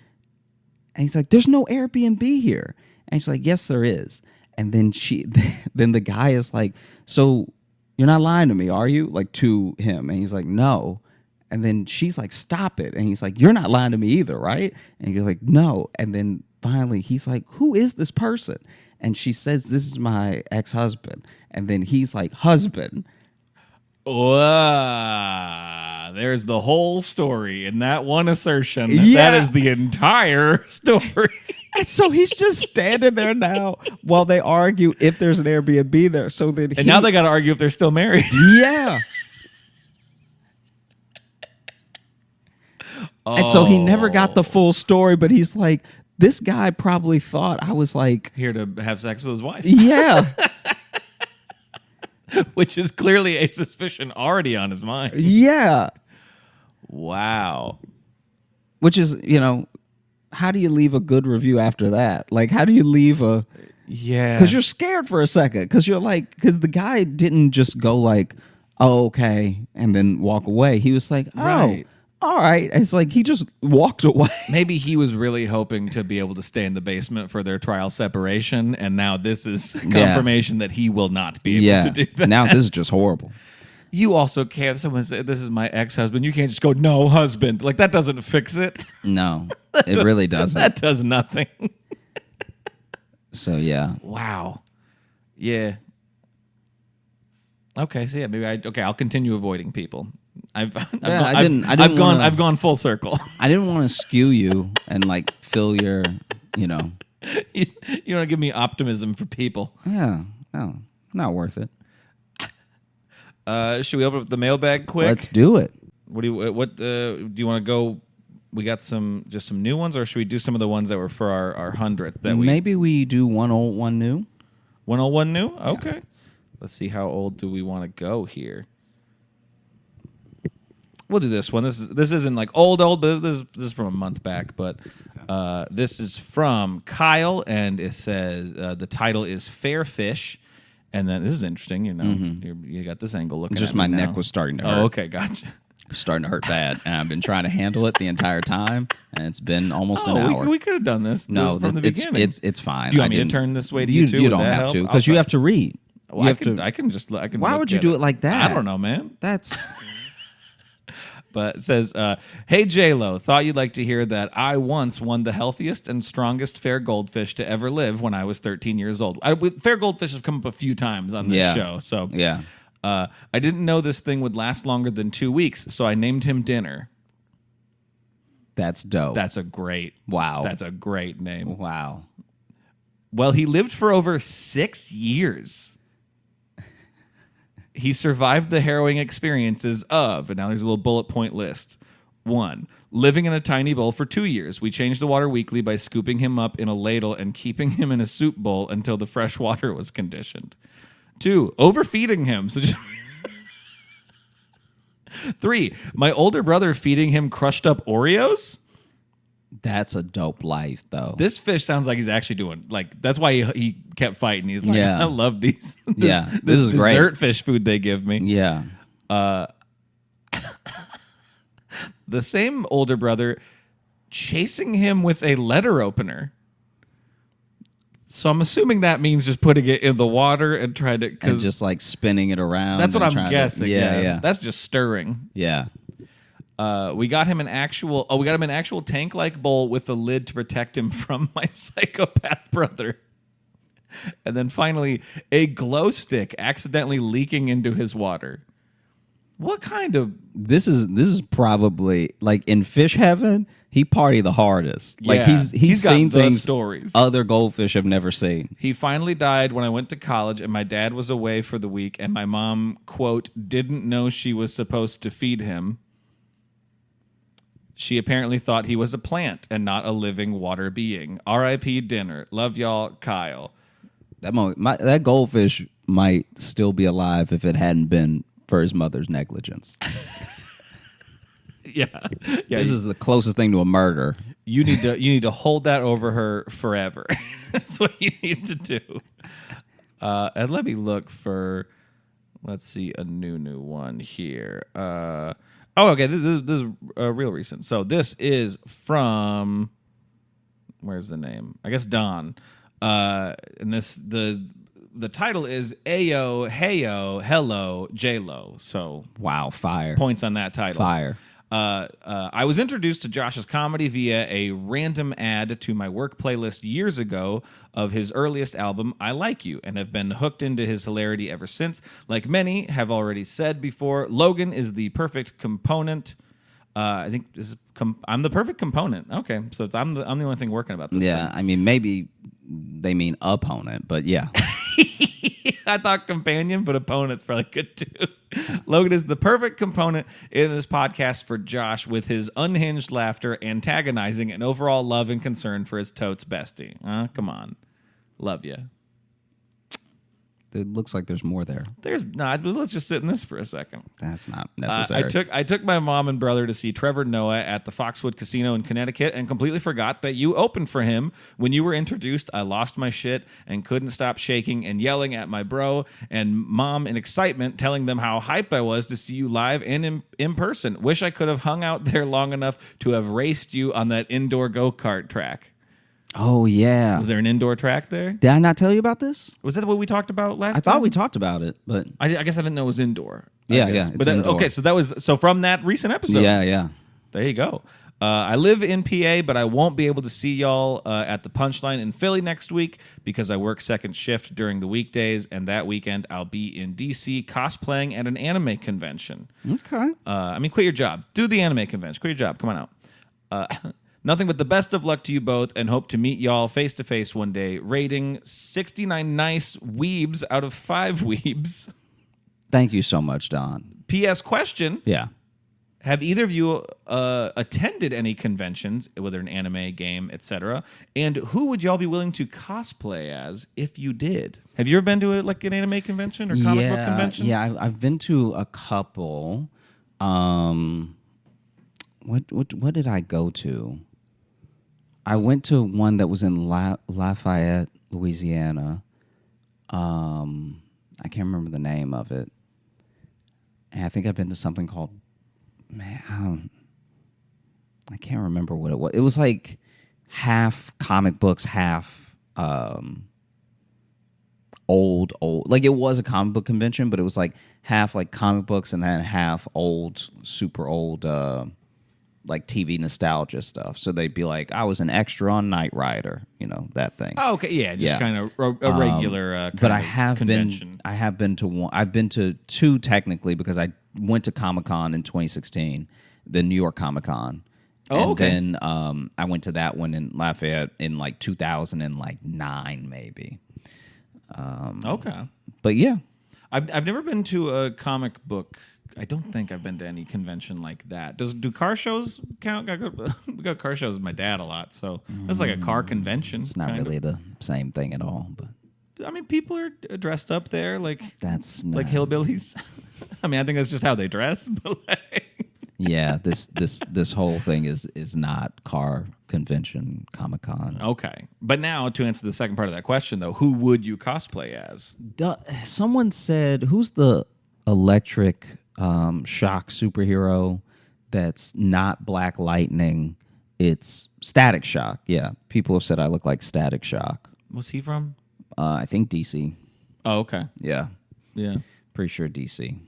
[SPEAKER 2] And he's like, there's no Airbnb here. And she's like, yes, there is. And then then the guy is like, so you're not lying to me, are you? Like, to him. And he's like, no. And then she's like, stop it. And he's like, you're not lying to me either, right? And you're like, no. And then finally he's like, who is this person? And she says, this is my ex-husband. And then he's like, husband.
[SPEAKER 3] There's the whole story in that one assertion.
[SPEAKER 2] Yeah.
[SPEAKER 3] That is the entire story.
[SPEAKER 2] And so he's just standing there now while they argue if there's an Airbnb there. So then
[SPEAKER 3] And now they got to argue if they're still married.
[SPEAKER 2] Yeah. And so he never got the full story, but he's like, this guy probably thought I was like,
[SPEAKER 3] Here to have sex with his wife.
[SPEAKER 2] yeah,
[SPEAKER 3] Which is clearly a suspicion already on his mind.
[SPEAKER 2] yeah.
[SPEAKER 3] Wow.
[SPEAKER 2] Which is, how do you leave a good review after that? Like, how do you leave a...
[SPEAKER 3] Yeah.
[SPEAKER 2] Because you're scared for a second. Because you're like... Because the guy didn't just go like, oh, okay, and then walk away. He was like, oh,
[SPEAKER 3] Right.
[SPEAKER 2] all right. It's like he just walked away.
[SPEAKER 3] Maybe he was really hoping to be able to stay in the basement for their trial separation, and now this is confirmation that he will not be able to do that.
[SPEAKER 2] Now this is just horrible.
[SPEAKER 3] You also can't, someone say, this is my ex-husband. You can't just go, no, husband. Like, that doesn't fix it.
[SPEAKER 2] No, it really doesn't.
[SPEAKER 3] That does nothing.
[SPEAKER 2] So, yeah.
[SPEAKER 3] Wow. Yeah. Okay, so yeah, I'll continue avoiding people. I've gone full circle.
[SPEAKER 2] I didn't want to skew you and like fill your,
[SPEAKER 3] You want to give me optimism for people.
[SPEAKER 2] Yeah, no, not worth it.
[SPEAKER 3] Should we open up the mailbag quick?
[SPEAKER 2] Let's do it.
[SPEAKER 3] What do you want to go? We got some new ones, or should we do some of the ones that were for our 100th?
[SPEAKER 2] Maybe we do one old, one new.
[SPEAKER 3] 101 new? Okay. Yeah. Let's see, how old do we want to go here? We'll do this one. This isn't like old, but this is from a month back. But this is from Kyle, and it says the title is Fair Fish. And then this is interesting, you got this angle looking.
[SPEAKER 2] Just
[SPEAKER 3] at
[SPEAKER 2] my
[SPEAKER 3] me
[SPEAKER 2] neck
[SPEAKER 3] now.
[SPEAKER 2] was starting to hurt.
[SPEAKER 3] Oh, okay, gotcha.
[SPEAKER 2] Starting to hurt bad, and I've been trying to handle it the entire time, and it's been almost an hour.
[SPEAKER 3] We could have done this.
[SPEAKER 2] No,
[SPEAKER 3] from the beginning.
[SPEAKER 2] It's fine.
[SPEAKER 3] Do you want me to turn this way to you too?
[SPEAKER 2] You don't have to, because you have to read.
[SPEAKER 3] Well, I can.
[SPEAKER 2] Why would you do it like that?
[SPEAKER 3] I don't know, man.
[SPEAKER 2] That's.
[SPEAKER 3] But it says, hey, J-Lo, thought you'd like to hear that I once won the healthiest and strongest fair goldfish to ever live when I was 13 years old. Fair goldfish have come up a few times on this show. So
[SPEAKER 2] yeah.
[SPEAKER 3] I didn't know this thing would last longer than 2 weeks, so I named him Dinner.
[SPEAKER 2] That's dope.
[SPEAKER 3] That's a great name.
[SPEAKER 2] Wow.
[SPEAKER 3] Well, he lived for over 6 years. He survived the harrowing experiences of, and now there's a little bullet point list. 1, living in a tiny bowl for 2 years. We changed the water weekly by scooping him up in a ladle and keeping him in a soup bowl until the fresh water was conditioned. 2, overfeeding him. So 3, my older brother feeding him crushed up Oreos.
[SPEAKER 2] That's a dope life, though.
[SPEAKER 3] This fish sounds like he's actually doing, like, that's why he kept fighting. He's like, I love these.
[SPEAKER 2] This is
[SPEAKER 3] dessert
[SPEAKER 2] great.
[SPEAKER 3] Fish food they give me.
[SPEAKER 2] Yeah.
[SPEAKER 3] The same older brother chasing him with a letter opener. So I'm assuming that means just putting it in the water and trying to,
[SPEAKER 2] and just like spinning it around.
[SPEAKER 3] That's what I'm guessing.
[SPEAKER 2] Yeah.
[SPEAKER 3] That's just stirring.
[SPEAKER 2] Yeah.
[SPEAKER 3] We got him an actual tank-like bowl with a lid to protect him from my psychopath brother. And then finally, a glow stick accidentally leaking into his water. What kind of...
[SPEAKER 2] This is probably, like, in fish heaven, he party the hardest. Like, he's seen things
[SPEAKER 3] stories
[SPEAKER 2] other goldfish have never seen.
[SPEAKER 3] He finally died when I went to college, and my dad was away for the week, and my mom, quote, didn't know she was supposed to feed him. She apparently thought he was a plant and not a living water being. R.I.P. Dinner. Love y'all, Kyle.
[SPEAKER 2] That goldfish might still be alive if it hadn't been for his mother's negligence.
[SPEAKER 3] Yeah.
[SPEAKER 2] This is the closest thing to a murder.
[SPEAKER 3] You need to hold that over her forever. That's what you need to do. And let me look for, let's see, a new one here. Okay. This is real recent. So this is from, where's the name? I guess Don. And the title is Ayo, Heyo, Hello, J-Lo. So
[SPEAKER 2] wow, fire.
[SPEAKER 3] Points on that title.
[SPEAKER 2] Fire.
[SPEAKER 3] I was introduced to Josh's comedy via a random ad to my work playlist years ago of his earliest album, I Like You, and have been hooked into his hilarity ever since. Like many have already said before, Logan is the perfect component. I think I'm the perfect component. Okay, so I'm the only thing working about this.
[SPEAKER 2] Yeah,
[SPEAKER 3] thing.
[SPEAKER 2] I mean, maybe they mean opponent, but yeah.
[SPEAKER 3] I thought companion, but opponent's probably good too. Logan is the perfect component in this podcast for Josh, with his unhinged laughter, antagonizing, and overall love and concern for his totes bestie. Come on. Love you.
[SPEAKER 2] It looks like there's more there.
[SPEAKER 3] There's not. Let's just sit in this for a second.
[SPEAKER 2] That's not necessary.
[SPEAKER 3] I took my mom and brother to see Trevor Noah at the Foxwood Casino in Connecticut and completely forgot that you opened for him. When you were introduced, I lost my shit and couldn't stop shaking and yelling at my bro and mom in excitement, telling them how hyped I was to see you live and in person. Wish I could have hung out there long enough to have raced you on that indoor go-kart track.
[SPEAKER 2] Oh, yeah.
[SPEAKER 3] Was there an indoor track there?
[SPEAKER 2] Did I not tell you about this?
[SPEAKER 3] Was that what we talked about last time?
[SPEAKER 2] I thought we talked about it, but...
[SPEAKER 3] I guess I didn't know it was indoor.
[SPEAKER 2] Yeah, yeah.
[SPEAKER 3] But okay, so from that recent episode.
[SPEAKER 2] Yeah.
[SPEAKER 3] There you go. I live in PA, but I won't be able to see y'all at the Punchline in Philly next week because I work second shift during the weekdays, and that weekend I'll be in DC cosplaying at an anime convention.
[SPEAKER 2] Okay.
[SPEAKER 3] Quit your job. Do the anime convention. Quit your job. Come on out. Nothing but the best of luck to you both, and hope to meet y'all face to face one day. Rating 69 nice weebs out of 5 weebs.
[SPEAKER 2] Thank you so much, Don.
[SPEAKER 3] P.S. question.
[SPEAKER 2] Yeah.
[SPEAKER 3] Have either of you attended any conventions, whether an anime, game, etc.? And who would y'all be willing to cosplay as if you did? Have you ever been to an anime convention or comic book convention?
[SPEAKER 2] Yeah, I've been to a couple. What did I go to? I went to one that was in Lafayette, Louisiana. I can't remember the name of it. And I think I've been to something called, I can't remember what it was. It was like half comic books, half old. Like it was a comic book convention, but it was like half like comic books and then half old, super old like TV nostalgia stuff. So they'd be like, I was an extra on Knight Rider, that thing.
[SPEAKER 3] Oh, okay, yeah, just kind of a regular
[SPEAKER 2] but I have
[SPEAKER 3] convention.
[SPEAKER 2] been to one. I've been to 2 technically because I went to Comic-Con in 2016, the New York Comic-Con.
[SPEAKER 3] Oh, okay.
[SPEAKER 2] And then I went to that one in Lafayette in like 2009 maybe.
[SPEAKER 3] Okay.
[SPEAKER 2] But yeah.
[SPEAKER 3] I've never been to a comic book. I don't think I've been to any convention like that. Do car shows count? We go to car shows with my dad a lot, so that's like a car convention.
[SPEAKER 2] It's not really the same thing at all, but
[SPEAKER 3] I mean, people are dressed up there like
[SPEAKER 2] like
[SPEAKER 3] hillbillies. I mean, I think that's just how they dress. But
[SPEAKER 2] yeah, this whole thing is not car convention Comic-Con.
[SPEAKER 3] Okay, but now to answer the second part of that question, though, who would you cosplay as?
[SPEAKER 2] Someone said, who's the electric shock superhero that's not Black Lightning? It's Static Shock. Yeah, people have said I look like Static Shock.
[SPEAKER 3] What's he from?
[SPEAKER 2] I think DC.
[SPEAKER 3] Oh, okay.
[SPEAKER 2] Yeah.
[SPEAKER 3] Pretty
[SPEAKER 2] sure DC.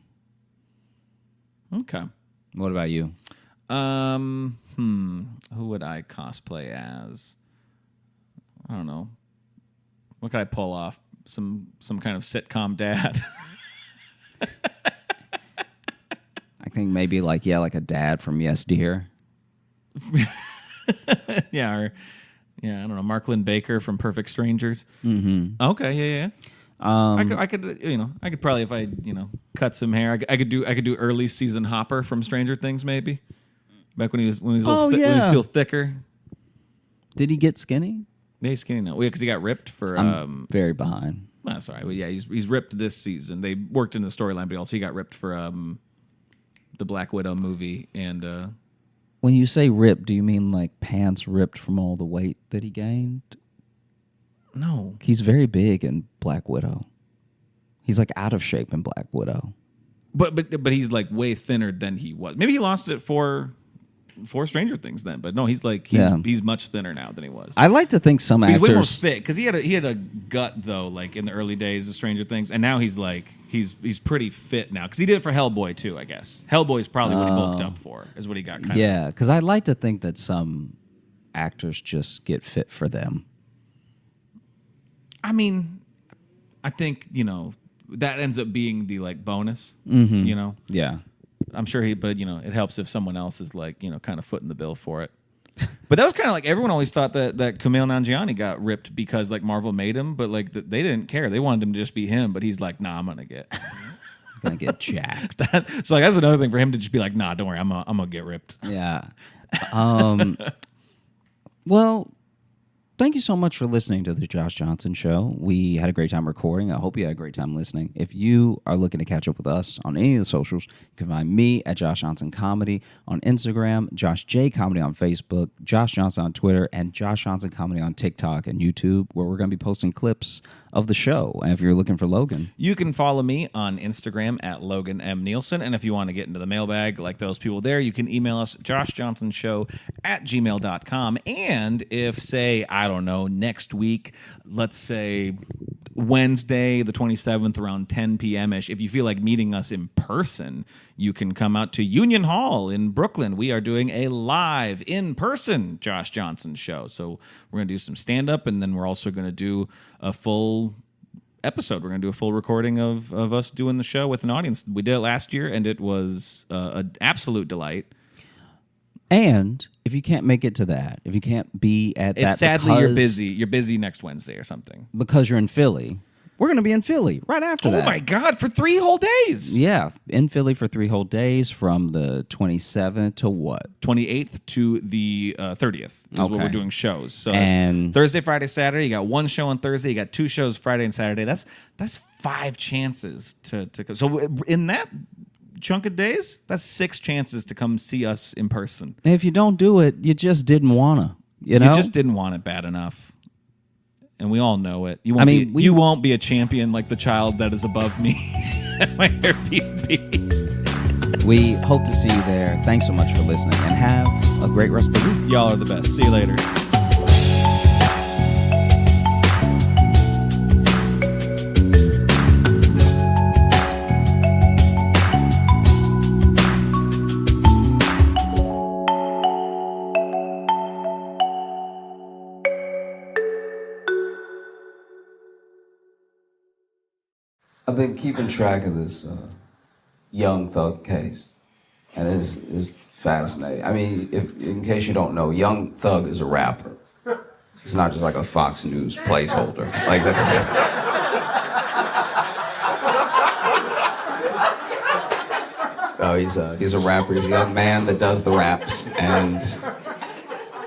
[SPEAKER 3] Okay.
[SPEAKER 2] What about you?
[SPEAKER 3] Who would I cosplay as? I don't know. What could I pull off? Some kind of sitcom dad.
[SPEAKER 2] I think maybe like a dad from Yes Dear.
[SPEAKER 3] Yeah, I don't know, Marklyn Baker from Perfect Strangers.
[SPEAKER 2] Mm-hmm.
[SPEAKER 3] Okay, yeah. I could probably, if I cut some hair, I could do early season Hopper from Stranger Things, maybe back when he was when he was still thicker.
[SPEAKER 2] Did he get skinny?
[SPEAKER 3] Yeah, he's skinny now. Well, yeah, because he got ripped for.
[SPEAKER 2] I'm very behind.
[SPEAKER 3] That's all right. Well, yeah, he's ripped this season. They worked in the storyline, but also he got ripped for the Black Widow movie. And
[SPEAKER 2] when you say ripped, do you mean like pants ripped from all the weight that he gained?
[SPEAKER 3] No,
[SPEAKER 2] he's very big in Black Widow. He's like out of shape in Black Widow.
[SPEAKER 3] But he's like way thinner than he was. Maybe he lost it for for Stranger Things then. But no, he's much thinner now than he was.
[SPEAKER 2] I like to think some
[SPEAKER 3] He's way more
[SPEAKER 2] actors.
[SPEAKER 3] fit because he had a gut though, like in the early days of Stranger Things, and now he's pretty fit now because he did it for Hellboy too. I guess Hellboy's probably what he bulked up for, is what he got.
[SPEAKER 2] Yeah, because I like to think that some actors just get fit for them.
[SPEAKER 3] I mean, I think that ends up being the like bonus.
[SPEAKER 2] Yeah.
[SPEAKER 3] I'm sure but it helps if someone else is like kind of footing the bill for it. But that was kind of like everyone always thought that Kumail Nanjiani got ripped because like Marvel made him, but like they didn't care. They wanted him to just be him, but he's like, nah, I'm gonna get
[SPEAKER 2] jacked.
[SPEAKER 3] So like that's another thing for him to just be like, nah, don't worry, I'm gonna get ripped.
[SPEAKER 2] Yeah. Well, thank you so much for listening to the Josh Johnson Show. We had a great time recording. I hope you had a great time listening. If you are looking to catch up with us on any of the socials, you can find me at Josh Johnson Comedy on Instagram, Josh J Comedy on Facebook, Josh Johnson on Twitter, and Josh Johnson Comedy on TikTok and YouTube, where we're going to be posting clips of the show. And if you're looking for Logan,
[SPEAKER 3] you can follow me on Instagram at Logan M. Nielsen. And if you want to get into the mailbag like those people there, you can email us joshjohnsonshow@gmail.com. And if, say, I don't know, next week, let's say Wednesday, the 27th, around 10 p.m.-ish, if you feel like meeting us in person, you can come out to Union Hall in Brooklyn. We are doing a live, in-person Josh Johnson show. So we're going to do some stand-up, and then we're also going to do a full episode. We're going to do a full recording of us doing the show with an audience. We did it last year, and it was an absolute delight.
[SPEAKER 2] And if you can't make it to that, if you can't be at that,
[SPEAKER 3] sadly you're busy next Wednesday or something
[SPEAKER 2] because you're in Philly, we're going to be in Philly right after that.
[SPEAKER 3] Oh my God, for 3 whole days.
[SPEAKER 2] Yeah, in Philly for 3 whole days from the 27th to what?
[SPEAKER 3] 28th to the 30th is what we're doing shows. So
[SPEAKER 2] and
[SPEAKER 3] Thursday, Friday, Saturday. You got 1 show on Thursday. You got 2 shows Friday and Saturday. That's 5 chances to come. So in that chunk of days, that's 6 chances to come see us in person.
[SPEAKER 2] And if you don't do it, you just didn't wanna. You
[SPEAKER 3] just didn't want it bad enough, and we all know it. You won't be a champion like the child that is above me at my Airbnb.
[SPEAKER 2] We hope to see you there. Thanks so much for listening, and have a great rest of the week.
[SPEAKER 3] Y'all are the best. See you later.
[SPEAKER 1] I've been keeping track of this Young Thug case, and it's fascinating. I mean, in case you don't know, Young Thug is a rapper. He's not just like a Fox News placeholder. Like that. No, he's a rapper. He's a young man that does the raps, and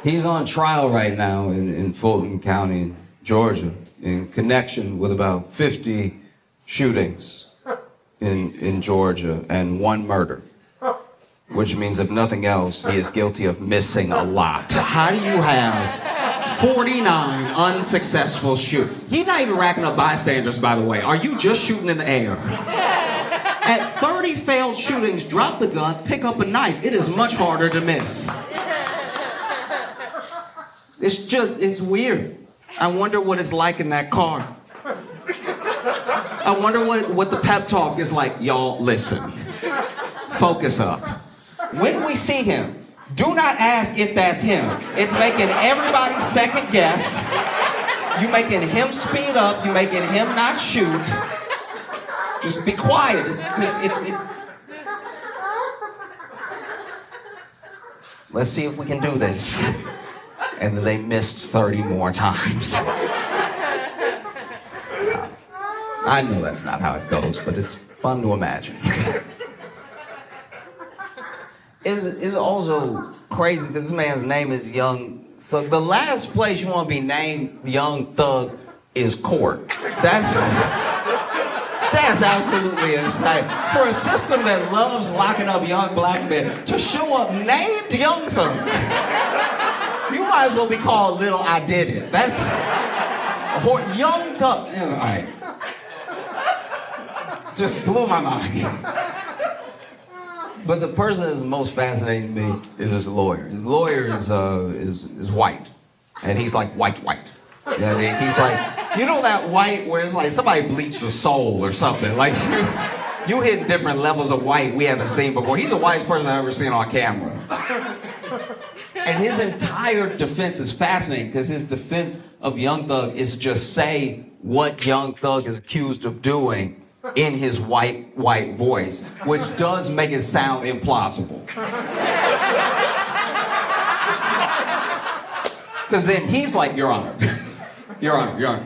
[SPEAKER 1] he's on trial right now in Fulton County, Georgia, in connection with about 50 shootings in Georgia and 1 murder, which means if nothing else, he is guilty of missing a lot.
[SPEAKER 4] How do you have 49 unsuccessful shootings? He's not even racking up bystanders, by the way. Are you just shooting in the air? At 30 failed shootings, drop the gun, pick up a knife. It is much harder to miss. It's weird. I wonder what it's like in that car. I wonder what the pep talk is like. Y'all, listen. Focus up. When we see him, do not ask if that's him. It's making everybody second guess. You making him speed up. You making him not shoot. Just be quiet. Let's see if we can do this. And then they missed 30 more times. I know that's not how it goes, but it's fun to imagine. It's also crazy because this man's name is Young Thug. The last place you want to be named Young Thug is court. That's absolutely insane. For a system that loves locking up young black men to show up named Young Thug, you might as well be called Little I Did It. That's Young Thug. All right. Just blew my mind. But the person that's most fascinating to me is his lawyer. His lawyer is white, and he's like white. Yeah, he's like, you know that white where it's like somebody bleached a soul or something. Like you hit different levels of white we haven't seen before. He's the whitest person I've ever seen on camera. And his entire defense is fascinating because his defense of Young Thug is just say what Young Thug is accused of doing in his white voice, which does make it sound implausible. Because then he's like, Your Honor, Your Honor,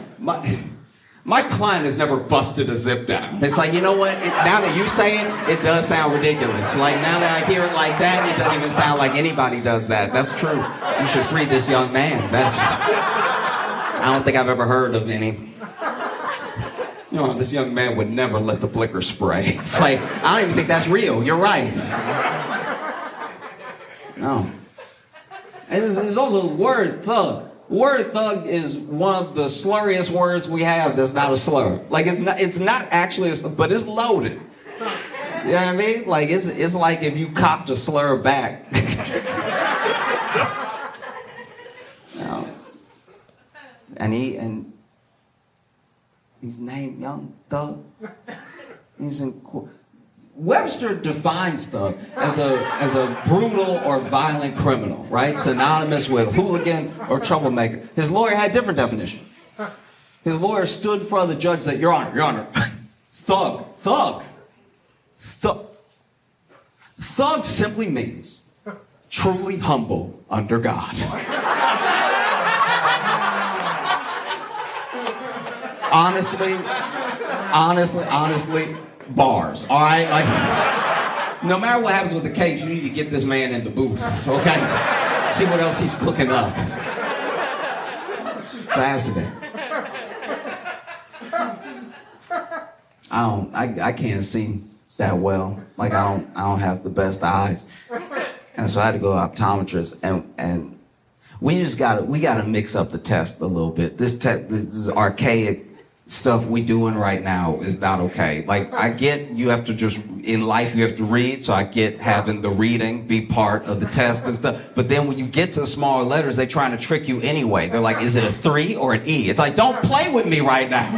[SPEAKER 4] my client has never busted a zip down. It's like, you know what? Now that you say it does sound ridiculous. Like, now that I hear it like that, it doesn't even sound like anybody does that. That's true. You should free this young man. I don't think I've ever heard of any. You know, this young man would never let the blicker spray. It's like, I don't even think that's real. You're right. No. And there's also the word thug. Word thug is one of the slurriest words we have that's not a slur. Like, it's not actually a slur, but it's loaded. You know what I mean? Like, it's like if you copped a slur back. No. And he's named Young Thug. He's in court. Webster defines thug as a brutal or violent criminal, right? Synonymous with hooligan or troublemaker. His lawyer had a different definition. His lawyer stood in front of the judge and said, Your Honor, thug simply means truly humble under God. Honestly, bars, all right? Like, no matter what happens with the case, you need to get this man in the booth, okay? See what else he's cooking up. Fascinating. I can't see that well. Like, I don't have the best eyes. And so I had to go to optometrist, and we gotta mix up the test a little bit. This is archaic stuff we doing right now is not okay. Like, I get you have to just, in life you have to read, so I get having the reading be part of the test and stuff. But then when you get to the smaller letters, they're trying to trick you anyway. They're like, is it a 3 or an E? It's like, don't play with me right now.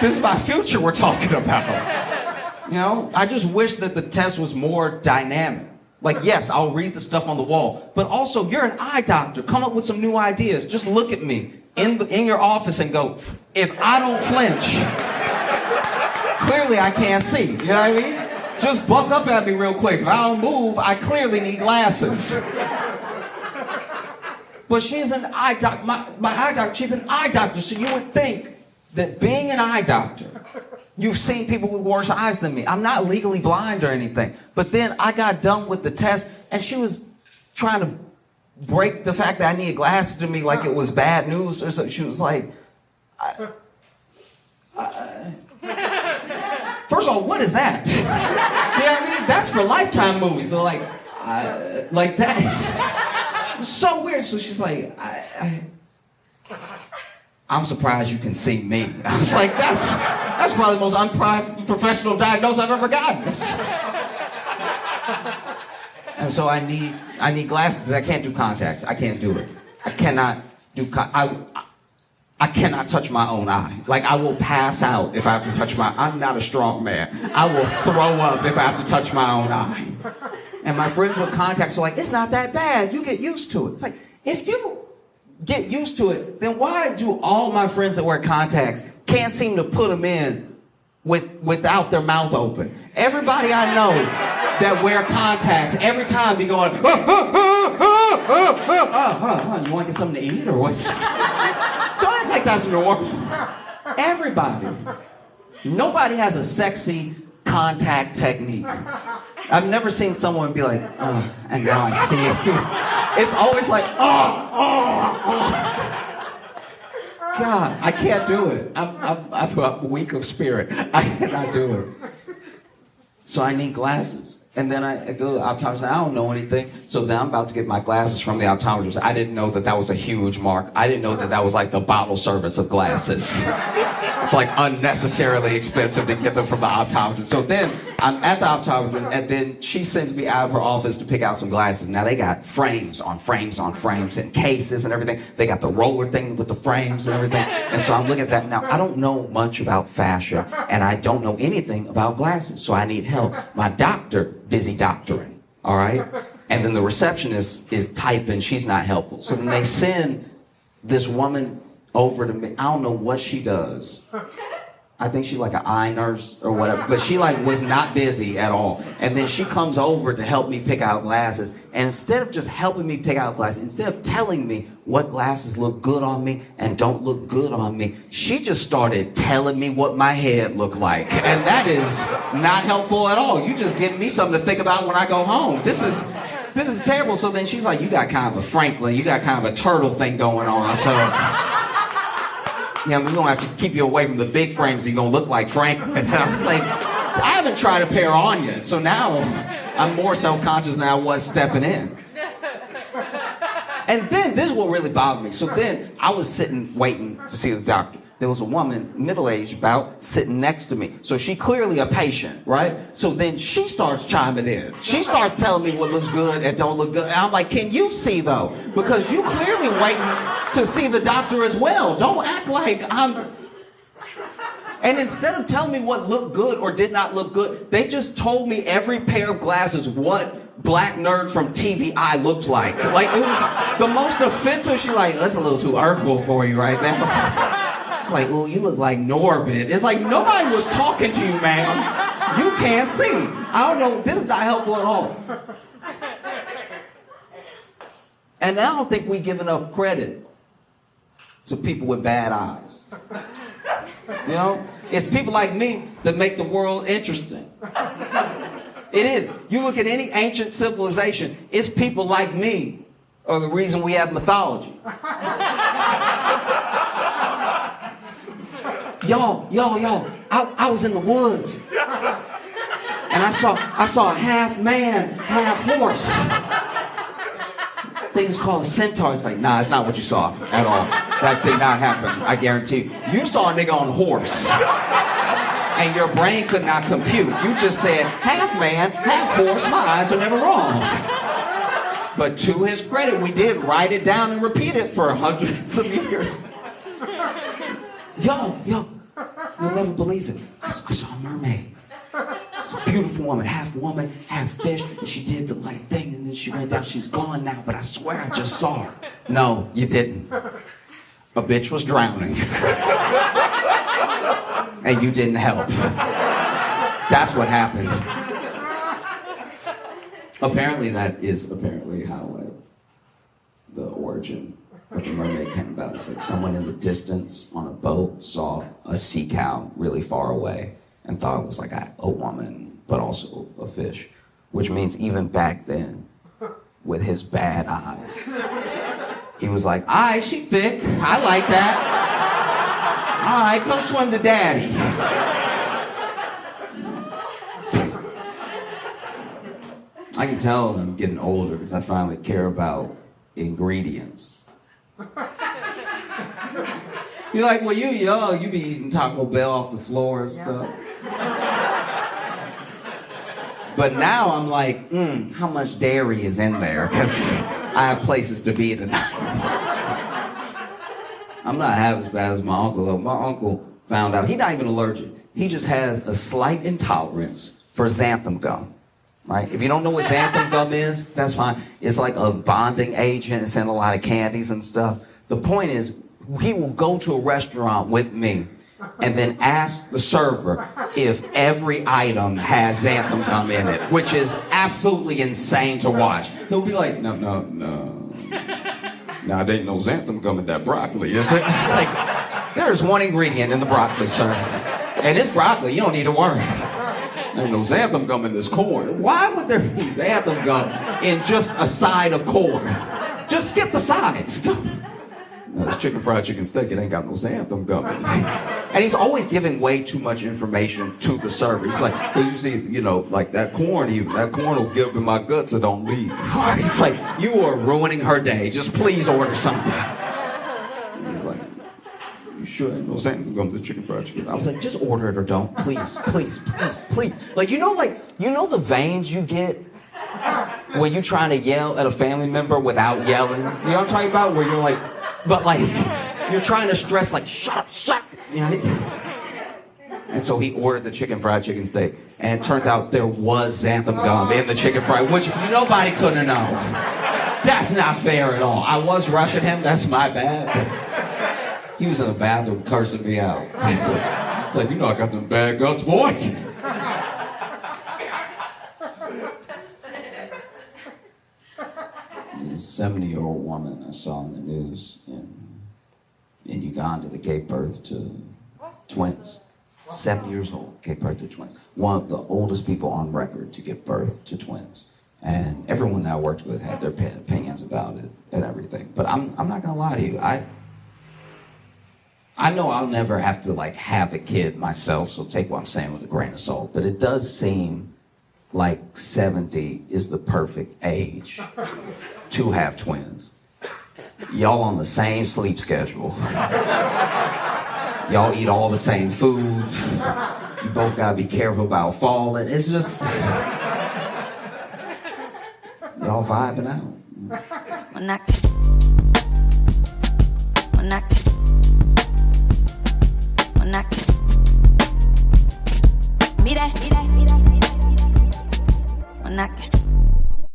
[SPEAKER 4] This is my future we're talking about. You know, I just wish that the test was more dynamic. Like, yes, I'll read the stuff on the wall, but also you're an eye doctor. Come up with some new ideas. Just look at me in your office and go, if I don't flinch, clearly I can't see. You know what I mean? Just buck up at me real quick. If I don't move, I clearly need glasses. But she's an eye doctor. My eye doctor, she's an eye doctor, so you would think that being an eye doctor, you've seen people with worse eyes than me. I'm not legally blind or anything. But then I got done with the test, and she was trying to break the fact that I needed glasses to me like it was bad news or something. She was like, first of all, what is that? You know what I mean? That's for Lifetime movies. They're like that. It's so weird. So she's like, I'm surprised you can see me. I was like, that's probably the most unprofessional diagnosis I've ever gotten. And so I need glasses because I can't do contacts. I can't do it. I cannot do I cannot touch my own eye. Like, I will pass out if I have to touch I'm not a strong man. I will throw up if I have to touch my own eye. And my friends with contacts are like, it's not that bad. You get used to it. It's like, if you get used to it, then why do all my friends that wear contacts can't seem to put them in without their mouth open? Everybody I know that wear contacts, every time be going, you want to get something to eat or what? Don't act like that's normal. Everybody. Nobody has a sexy contact technique. I've never seen someone be like, oh, and now I see it. It's always like, God, I can't do it. I'm weak of spirit. I cannot do it. So I need glasses. And then I go to the optometrist, I don't know anything. So then I'm about to get my glasses from the optometrist. I didn't know that that was a huge mark. I didn't know that that was like the bottle service of glasses. It's like unnecessarily expensive to get them from the optometrist. So then I'm at the optometrist, and then she sends me out of her office to pick out some glasses. Now they got frames on frames on frames and cases and everything. They got the roller thing with the frames and everything. And so I'm looking at that. Now I don't know much about fashion, and I don't know anything about glasses, so I need help. My doctor, busy doctoring, all right? And then the receptionist is typing, she's not helpful. So then they send this woman over to me. I don't know what she does. I think she's like an eye nurse or whatever, but she like was not busy at all. And then she comes over to help me pick out glasses. And instead of just helping me pick out glasses, instead of telling me what glasses look good on me and don't look good on me, she just started telling me what my head looked like. And that is not helpful at all. You just giving me something to think about when I go home. This is terrible. So then she's like, you got kind of a Franklin, you got kind of a turtle thing going on. So yeah, we're gonna have to keep you away from the big frames. You're gonna look like Franklin. And I was like, I haven't tried a pair on yet, so now I'm more self-conscious than I was stepping in. And then this is what really bothered me. So then I was sitting waiting to see the doctor. There was a woman, middle-aged about, sitting next to me. So she clearly a patient, right? So then she starts chiming in. She starts telling me what looks good and don't look good. And I'm like, can you see though? Because you clearly waiting to see the doctor as well. Don't act like I'm... And instead of telling me what looked good or did not look good, they just told me every pair of glasses what black nerd from TVI looked like. Like, it was the most offensive. She's like, that's a little too artful for you right there. It's like, oh, you look like Norbit. It's like, nobody was talking to you, ma'am. You can't see. I don't know. This is not helpful at all. And I don't think we give enough credit to people with bad eyes. You know? It's people like me that make the world interesting. It is. You look at any ancient civilization, it's people like me are the reason we have mythology. Yo, I was in the woods. And I saw a half man, half horse. I think it's called a centaur. It's like, nah, it's not what you saw at all. That did not happen, I guarantee you. You saw a nigga on a horse. And your brain could not compute. You just said, half man, half horse, my eyes are never wrong. But to his credit, we did write it down and repeat it for hundreds of years. Yo, you'll never believe it. I saw a mermaid. It's a beautiful woman, half fish, and she did the like thing, and then she went down. She's gone now, but I swear I just saw her. No, you didn't. A bitch was drowning. And you didn't help. That's what happened. Apparently that is how like the origin of the mermaid came about. It's like someone in the distance on a boat saw a sea cow really far away and thought it was like a woman, but also a fish. Which means even back then, with his bad eyes, he was like, all right, she thick. I like that. All right, come swim to daddy. I can tell I'm getting older because I finally care about ingredients. You're like, well, you young, you be eating Taco Bell off the floor and stuff. But now I'm like, how much dairy is in there? Because I have places to be tonight. I'm not half as bad as my uncle, though. My uncle found out, he's not even allergic. He just has a slight intolerance for xanthan gum. Right? If you don't know what xanthan gum is, that's fine. It's like a bonding agent. It's in a lot of candies and stuff. The point is, he will go to a restaurant with me and then ask the server if every item has xanthan gum in it, which is absolutely insane to watch. He'll be like, no. Now, there ain't no xanthan gum in that broccoli, is it? It's like, there's one ingredient in the broccoli, sir. And it's broccoli. You don't need to worry. There's no xanthan gum in this corn. Why would there be xanthan gum in just a side of corn? Just skip the sides. No, it's chicken fried chicken steak. It ain't got no xanthan gum in it. And he's always giving way too much information to the server. He's like, well, you see, like that corn will get up in my guts and don't leave. He's like, you are ruining her day. Just please order something. And he's like, you sure ain't no xanthan gum to chicken fried chicken? I was like, just order it or don't. Please, please, please, please. Like, you know the veins you get when you trying to yell at a family member without yelling? You know what I'm talking about? Where you're like, but like, you're trying to stress like, shut up, shut up. You know? And so he ordered the chicken fried chicken steak. And it turns out there was xanthan gum in the chicken fried, which nobody could have known. That's not fair at all. I was rushing him, that's my bad. He was in the bathroom cursing me out. It's like, I got them bad guts, boy. This 70-year-old woman I saw in the news in Uganda that gave birth to twins. 70 years old, gave birth to twins. One of the oldest people on record to give birth to twins. And everyone that I worked with had their opinions about it and everything. But I'm not gonna lie to you. I know I'll never have to have a kid myself, so take what I'm saying with a grain of salt. But it does seem like 70 is the perfect age to have twins. Y'all on the same sleep schedule. Y'all eat all the same foods. You both gotta be careful about falling. It's just, y'all vibing out.
[SPEAKER 5] When I